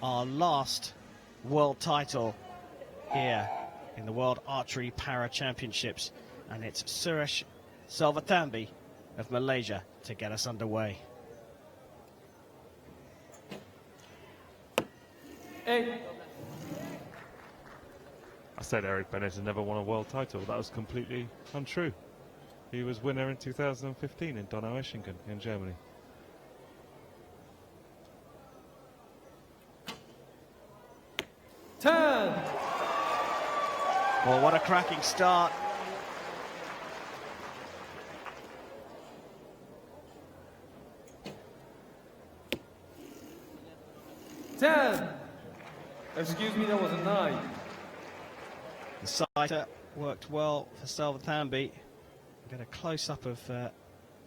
our last world title here in the World Archery Para Championships, and it's Suresh Selva Thambi of Malaysia to get us underway. 8. I said Eric Bennett has never won a world title. That was completely untrue. He was winner in 2015 in Donaueschingen in Germany. 10. Well, what a cracking start. Excuse me, that was a 9. The sighter worked well for Selva Thambi. Get a close-up of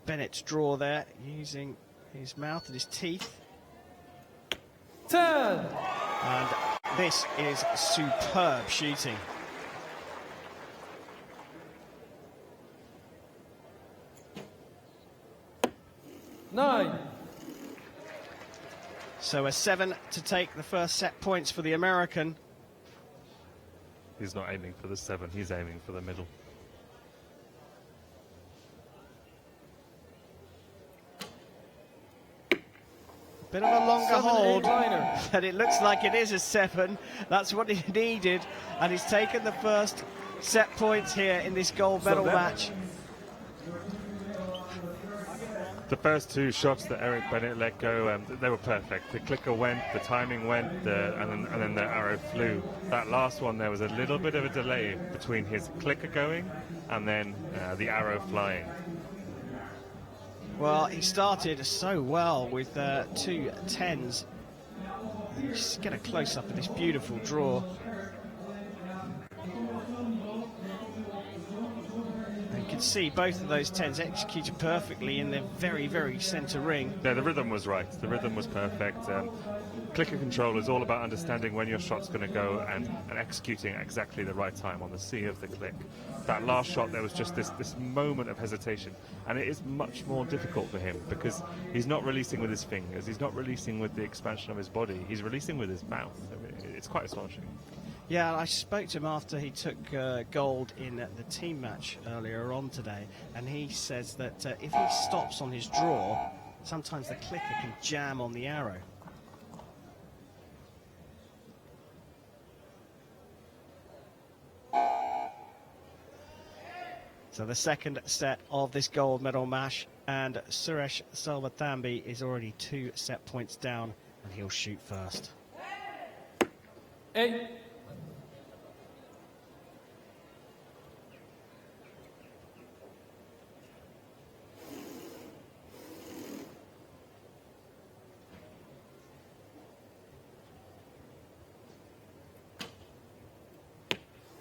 Bennett's draw there, using his mouth and his teeth. 10. And this is superb shooting. Nine. So a 7 to take the first set points for the American. He's not aiming for the 7, he's aiming for the middle. Bit of a longer 7-8 hold, liner. and it looks like it is a 7. That's what he needed, and he's taken the first set points here in this gold medal match. The first two shots that Eric Bennett let go, they were perfect. The clicker went, the timing went, and then the arrow flew. That last one, there was a little bit of a delay between his clicker going and then the arrow flying. Well, he started so well with 2 10s. Just get a close-up of this beautiful draw. You can see both of those 10s executed perfectly in the very, very centre ring. Yeah, the rhythm was right. The rhythm was perfect. Clicker control is all about understanding when your shot's going to go and executing exactly the right time on the C of the click. That last shot, there was just this moment of hesitation, and it is much more difficult for him because he's not releasing with his fingers, he's not releasing with the expansion of his body, he's releasing with his mouth. I mean, it's quite astonishing. Yeah, I spoke to him after he took gold in the team match earlier on today, and he says that if he stops on his draw, sometimes the clicker can jam on the arrow. So the second set of this gold medal match, and Suresh Selva Thambi is already 2 set points down, and he'll shoot first. 8.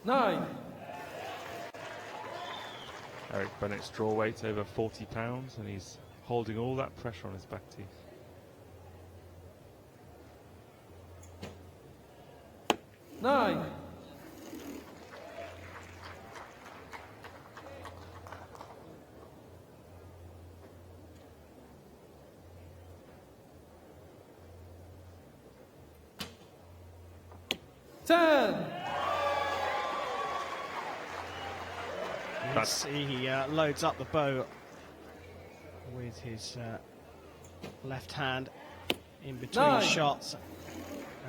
Nine. Eric Bennett's draw weight over 40 pounds, and he's holding all that pressure on his back teeth. 9. Ten. He loads up the bow with his left hand in between 9. shots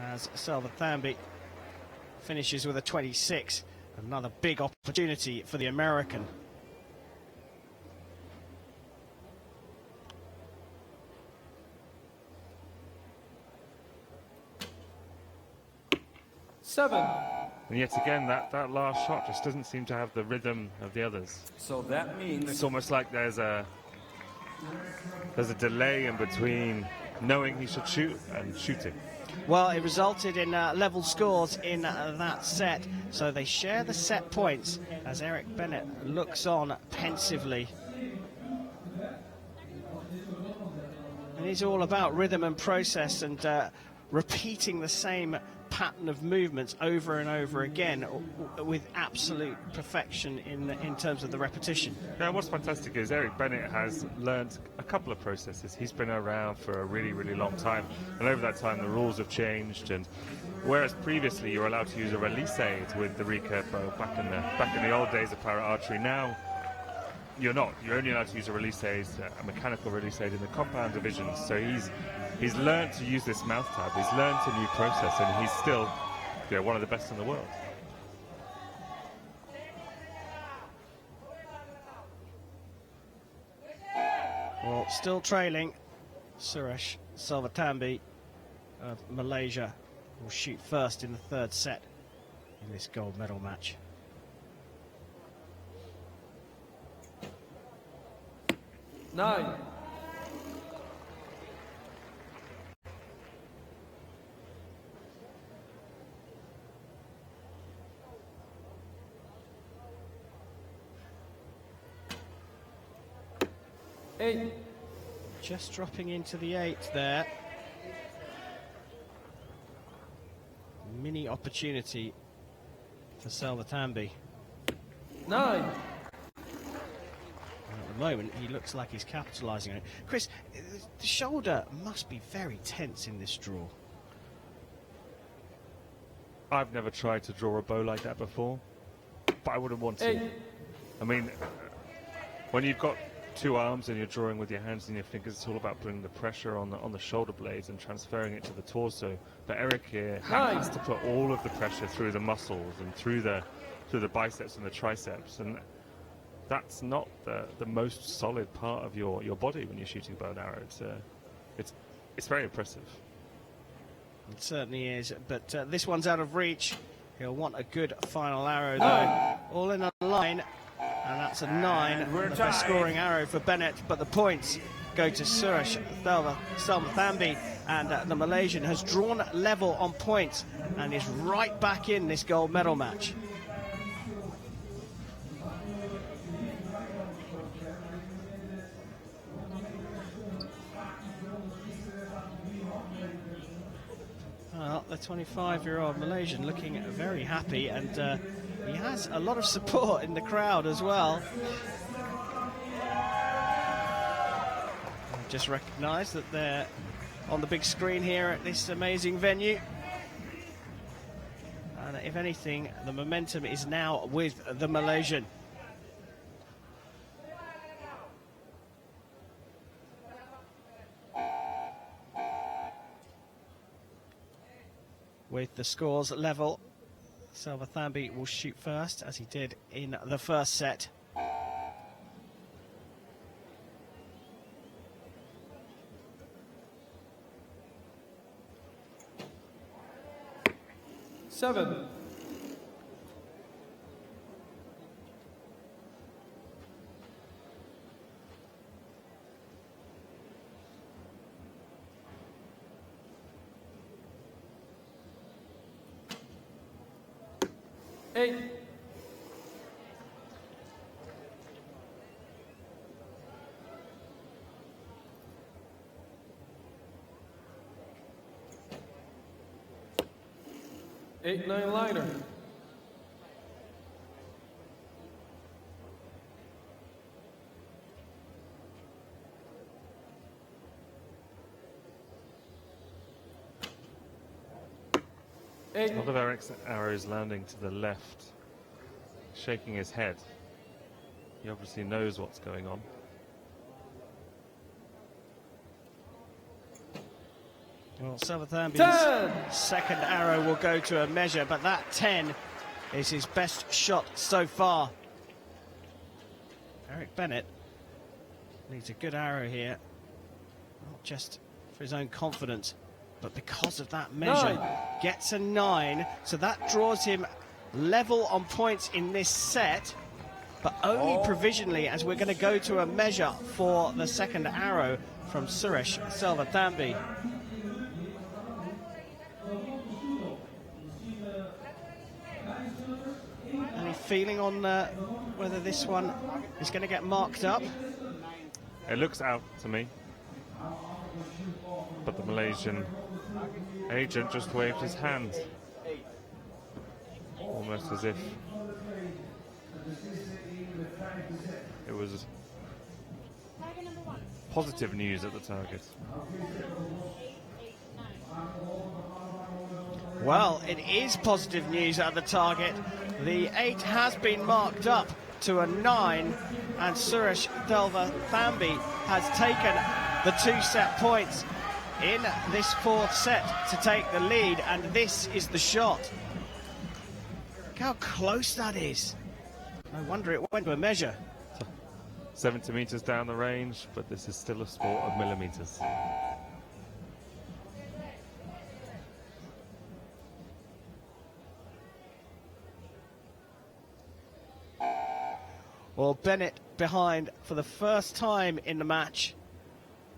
as Selva Thambi finishes with a 26. Another big opportunity for the American. Seven. And yet again, that last shot just doesn't seem to have the rhythm of the others. So that means It's almost like there's a delay in between knowing he should shoot and shooting. Well, it resulted in level scores in that set, so they share the set points as Eric Bennett looks on pensively. And it's all about rhythm and process and repeating the same pattern of movements over and over again with absolute perfection in terms of the repetition. Now, what's fantastic is Eric Bennett has learned a couple of processes. He's been around for a really, really long time, and over that time the rules have changed. And whereas previously you were allowed to use a release aid with the Recurve bow back in the old days of para archery, now you're not. You're only allowed to use a release aid, a mechanical release aid in the compound divisions. So he's learned to use this mouth tab. He's learned a new process, and he's still, one of the best in the world. Well, still trailing, Suresh Selva Thambi of Malaysia will shoot first in the third set in this gold medal match. 9. Eight. Just dropping into the 8 there. Mini opportunity for Selva Thambi. 9. At the moment, he looks like he's capitalising on it. Chris, the shoulder must be very tense in this draw. I've never tried to draw a bow like that before, but I wouldn't want to. 8. I mean, when you've got two arms and you're drawing with your hands and your fingers. It's all about putting the pressure on the shoulder blades and transferring it to the torso. But Eric here has to put all of the pressure through the muscles and through the biceps and the triceps, and that's not the most solid part of your body when you're shooting bow and arrow. It's very impressive. It certainly is, but this one's out of reach. He'll want a good final arrow though. All in a line, and that's a 9. The best scoring arrow for Bennett, but the points go to Suresh, Selva, Thambi, and the Malaysian has drawn level on points and is right back in this gold medal match. Well, the 25-year-old Malaysian looking very happy, and he has a lot of support in the crowd as well. I've just recognised that they're on the big screen here at this amazing venue. And if anything, the momentum is now with the Malaysian. With the scores level, Selva Thambi will shoot first, as he did in the first set. Seven. Eight. Eight, 9 liner. A lot of Eric's arrows landing to the left, shaking his head. He obviously knows what's going on. Well, Selva Thambi's second arrow will go to a measure, but that 10 is his best shot so far. Eric Bennett needs a good arrow here, not just for his own confidence, but because of that measure. Gets a 9, so that draws him level on points in this set, but only provisionally, as we're going to go to a measure for the second arrow from Suresh Selva Thambi. Any feeling on whether this one is going to get marked up? It looks out to me, but the Malaysian agent just waved his hand, almost as if it was positive news at the target. Well, it is positive news at the target. The 8 has been marked up to a 9, and Suresh Selva Thambi has taken the 2 set points in this fourth set to take the lead, and this is the shot. Look how close that is. No wonder it went to a measure. 70 meters down the range, but this is still a sport of millimeters. Well, Bennett behind for the first time in the match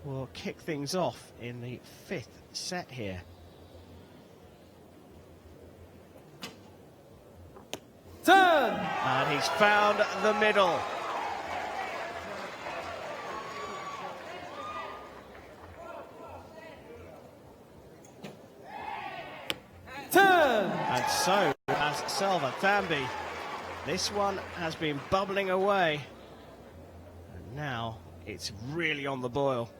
will kick things off in the 5th set here. And he's found the middle. And so has Selva Thambi. This one has been bubbling away, and now it's really on the boil.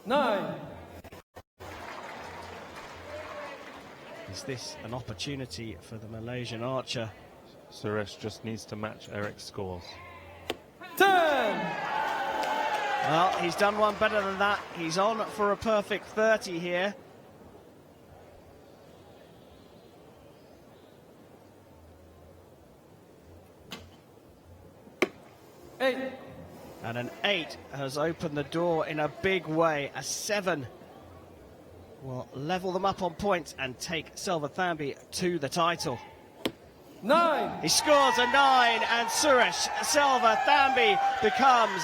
9. Is this an opportunity for the Malaysian archer Suresh just needs to match Eric's scores. 10. Well, he's done one better than that. He's on for a perfect 30 here. And an 8 has opened the door in a big way. A 7 will level them up on points and take Selva Thambi to the title. 9. He scores a 9, and Suresh Selva Thambi becomes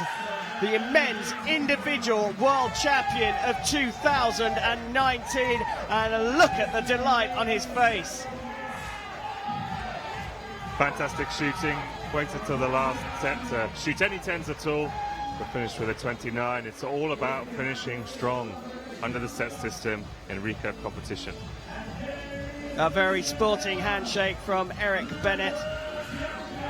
the men's individual world champion of 2019. And look at the delight on his face. Fantastic shooting. Waited till the last set to shoot any 10s at all, but finished with a 29. It's all about finishing strong under the set system in recurve competition. A very sporting handshake from Eric Bennett.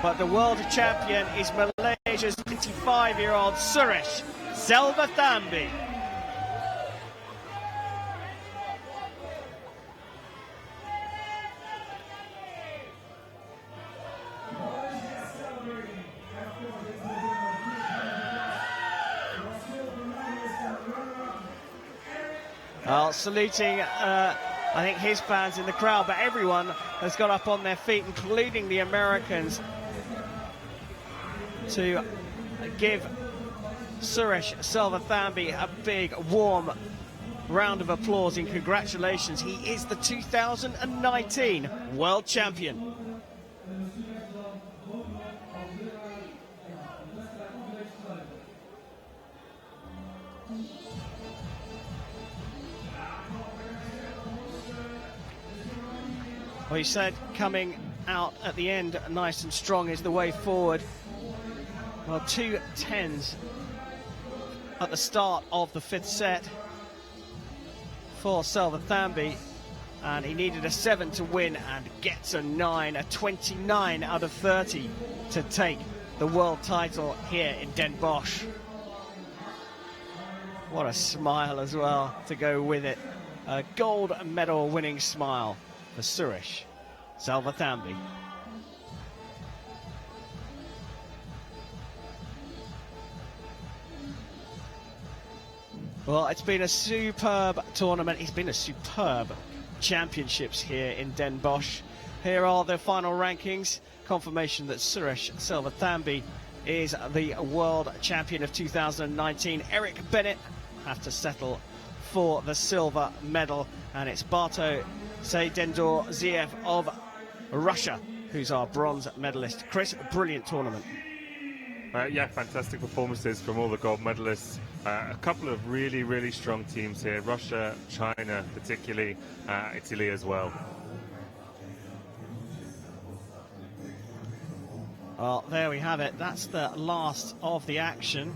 But the world champion is Malaysia's 25-year-old Suresh Selva Thambi. Well, saluting, I think, his fans in the crowd, but everyone has got up on their feet, including the Americans, to give Suresh Selva Thambi a big, warm round of applause and congratulations. He is the 2019 world champion. Well, he said coming out at the end nice and strong is the way forward. Well, 2 10s at the start of the 5th set for Selva Thambi, and he needed a 7 to win and gets a 9, a 29 out of 30 to take the world title here in Den Bosch. What a smile as well to go with it. A gold medal winning smile for Suresh Selva Thambi. Well, it's been a superb tournament. It's been a superb championships here in Den Bosch. Here are the final rankings. Confirmation that Suresh Selva Thambi is the world champion of 2019. Eric Bennett have to settle for the silver medal, and it's Barto Seydendor-Ziev of Russia who's our bronze medalist. Chris, brilliant tournament. Yeah, fantastic performances from all the gold medalists. A couple of really, really strong teams here. Russia, China particularly, Italy as well. Well, there we have it. That's the last of the action.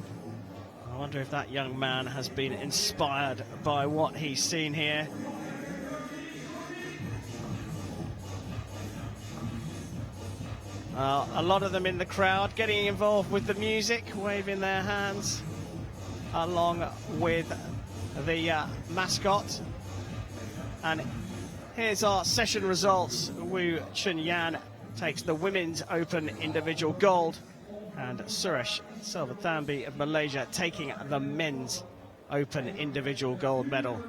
I wonder if that young man has been inspired by what he's seen here. A lot of them in the crowd getting involved with the music, waving their hands, along with the mascot. And here's our session results. Wu Chunyan takes the Women's Open individual gold, and Suresh Selva Thambi of Malaysia taking the Men's Open individual gold medal.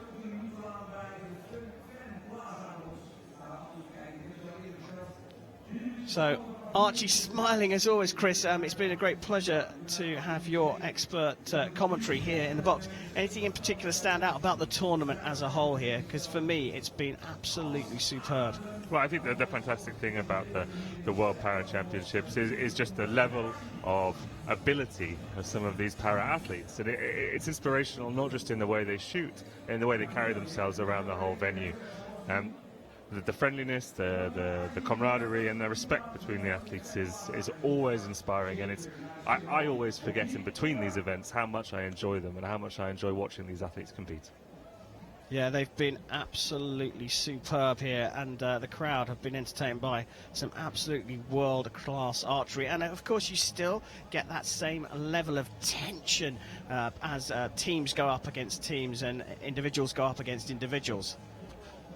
So Archie smiling as always, Chris. It's been a great pleasure to have your expert commentary here in the box. Anything in particular stand out about the tournament as a whole here? Because for me, it's been absolutely superb. Well, I think the fantastic thing about the World Para Championships is just the level of ability of some of these para athletes. And it's inspirational, not just in the way they shoot, in the way they carry themselves around the whole venue. The friendliness, the camaraderie and the respect between the athletes is always inspiring, and I always forget in between these events how much I enjoy them and how much I enjoy watching these athletes compete. Yeah, they've been absolutely superb here, and the crowd have been entertained by some absolutely world-class archery. And of course, you still get that same level of tension as teams go up against teams and individuals go up against individuals.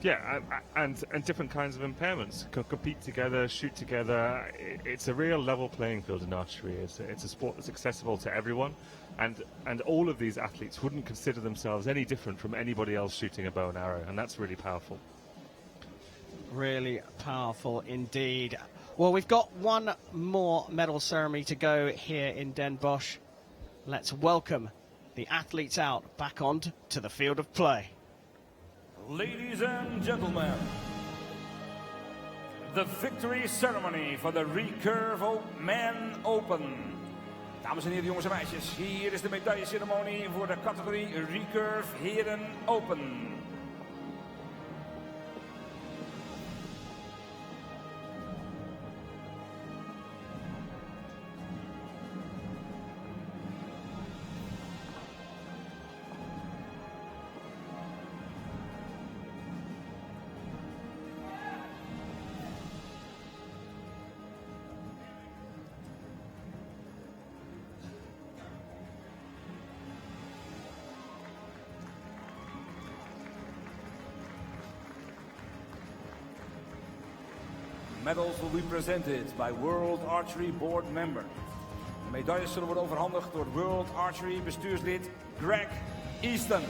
Yeah, and different kinds of impairments. Compete together, shoot together. It's a real level playing field in archery. It's a sport that's accessible to everyone, and all of these athletes wouldn't consider themselves any different from anybody else shooting a bow and arrow, and that's really powerful. Really powerful indeed. Well, we've got one more medal ceremony to go here in Den Bosch. Let's welcome the athletes out back onto the field of play. Ladies and gentlemen, the victory ceremony for the Recurve Man Open. Dames en heren, jongens en meisjes, hier is de medailleceremonie voor de categorie Recurve Heren Open. Medals will be presented by World Archery Board member. De medailles zullen worden overhandigd door World Archery bestuurslid Greg Easton.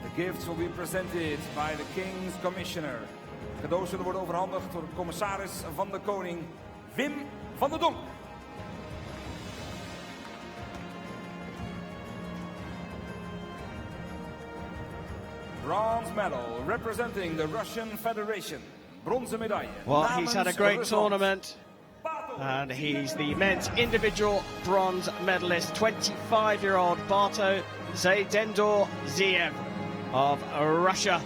The gifts will be presented by the King's Commissioner. De cadeaus zullen worden overhandigd door de commissaris van de Koning, Wim van der Donk. Bronze medal representing the Russian Federation. Bronze medaille. Well, he's had a great tournament, and he's the men's individual bronze medalist, 25-year-old Barto Zaydendor-Ziev of Russia.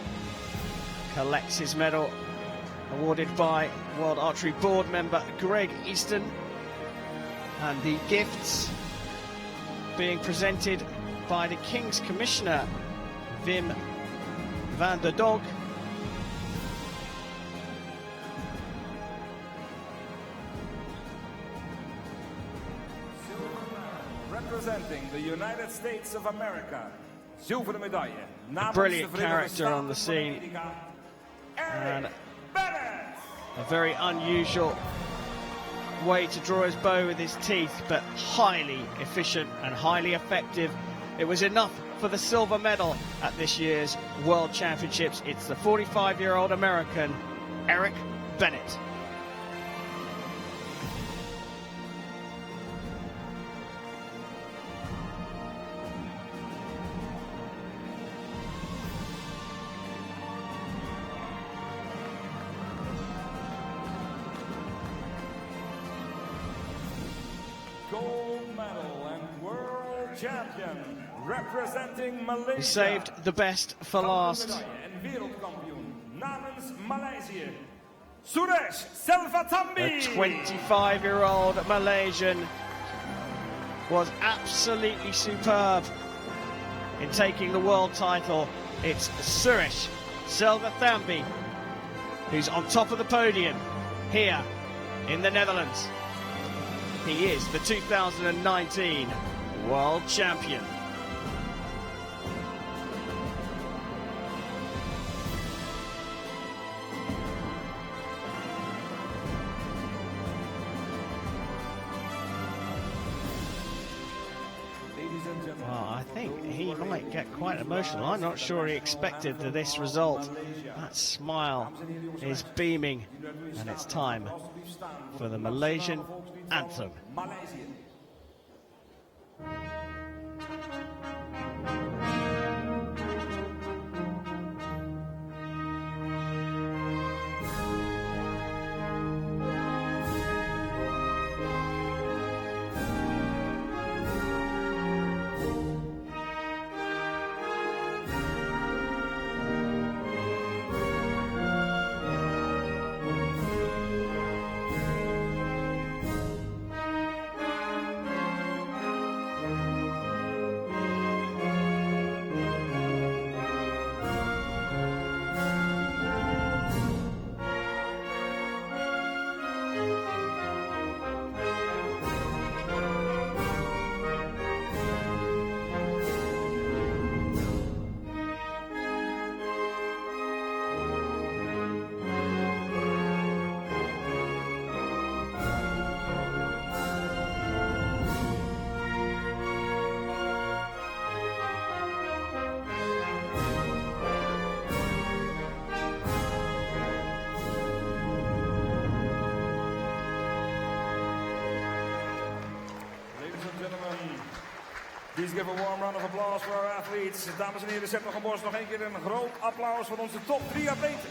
Collects his medal, awarded by World Archery Board member Greg Easton. And the gifts being presented by the King's Commissioner, Wim van der Donk. Representing the United States of America. Zilveren medaille. A brilliant character on the scene. And a very unusual way to draw his bow with his teeth, but highly efficient and highly effective. It was enough for the silver medal at this year's World Championships. It's the 45-year-old American, Eric Bennett. Gold medal and world champion. Representing Malaysia. He saved the best for last. En wereldkampioen namens Maleisië. Suresh Selva Thambi. The 25-year-old Malaysian was absolutely superb in taking the world title. It's Suresh Selva Thambi who's on top of the podium here in the Netherlands. He is the 2019 world champion. Well, I think he might get quite emotional. I'm not sure he expected this result. That smile is beaming, and it's time for the Malaysian anthem. Please give a warm round of applause for our athletes. Dames en heren, zet nog een borst. Nog een keer een groot applaus voor onze top 3 atleten.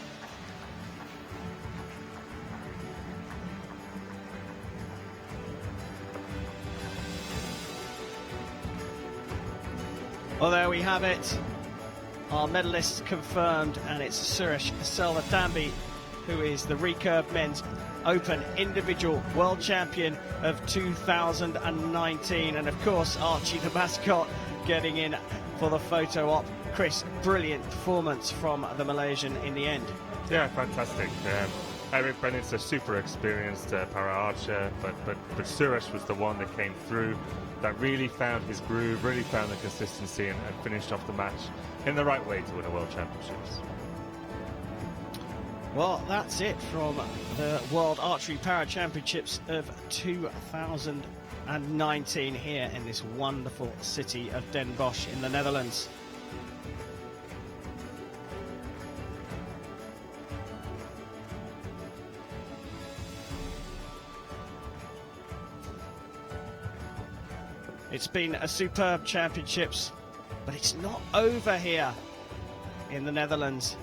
Well, there we have it. Our medalists confirmed, and it's Suresh, Selva, Thambi, who is the Recurve Men's Open Individual World Champion of 2019. And of course, Archie the mascot getting in for the photo op. Chris, brilliant performance from the Malaysian in the end. Yeah, fantastic. Eric Bennett's a super experienced para archer, but Suresh was the one that came through, that really found his groove, really found the consistency, and finished off the match in the right way to win a World Championships. Well, that's it from the World Archery Para Championships of 2019 here in this wonderful city of Den Bosch in the Netherlands. It's been a superb championships, but it's not over here in the Netherlands.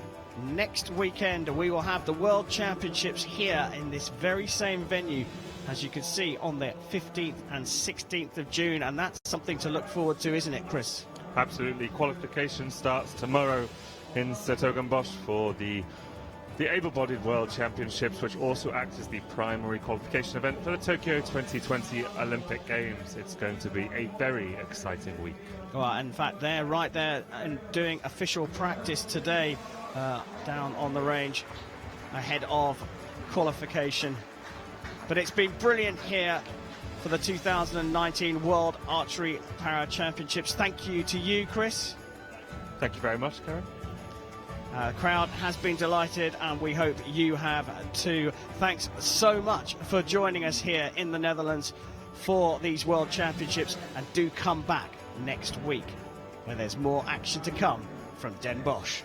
Next weekend we will have the World Championships here in this very same venue, as you can see, on the 15th and 16th of June, and that's something to look forward to, isn't it, Chris? Absolutely. Qualification starts tomorrow in Den Bosch for the able-bodied World Championships, which also acts as the primary qualification event for the Tokyo 2020 Olympic Games. It's going to be a very exciting week. Well, in fact, they're right there and doing official practice today down on the range ahead of qualification. But it's been brilliant here for the 2019 World Archery Para Championships. Thank you to you, Chris. Thank you very much, Karen. The crowd has been delighted, and we hope you have too. Thanks so much for joining us here in the Netherlands for these World Championships, and do come back next week where there's more action to come from Den Bosch.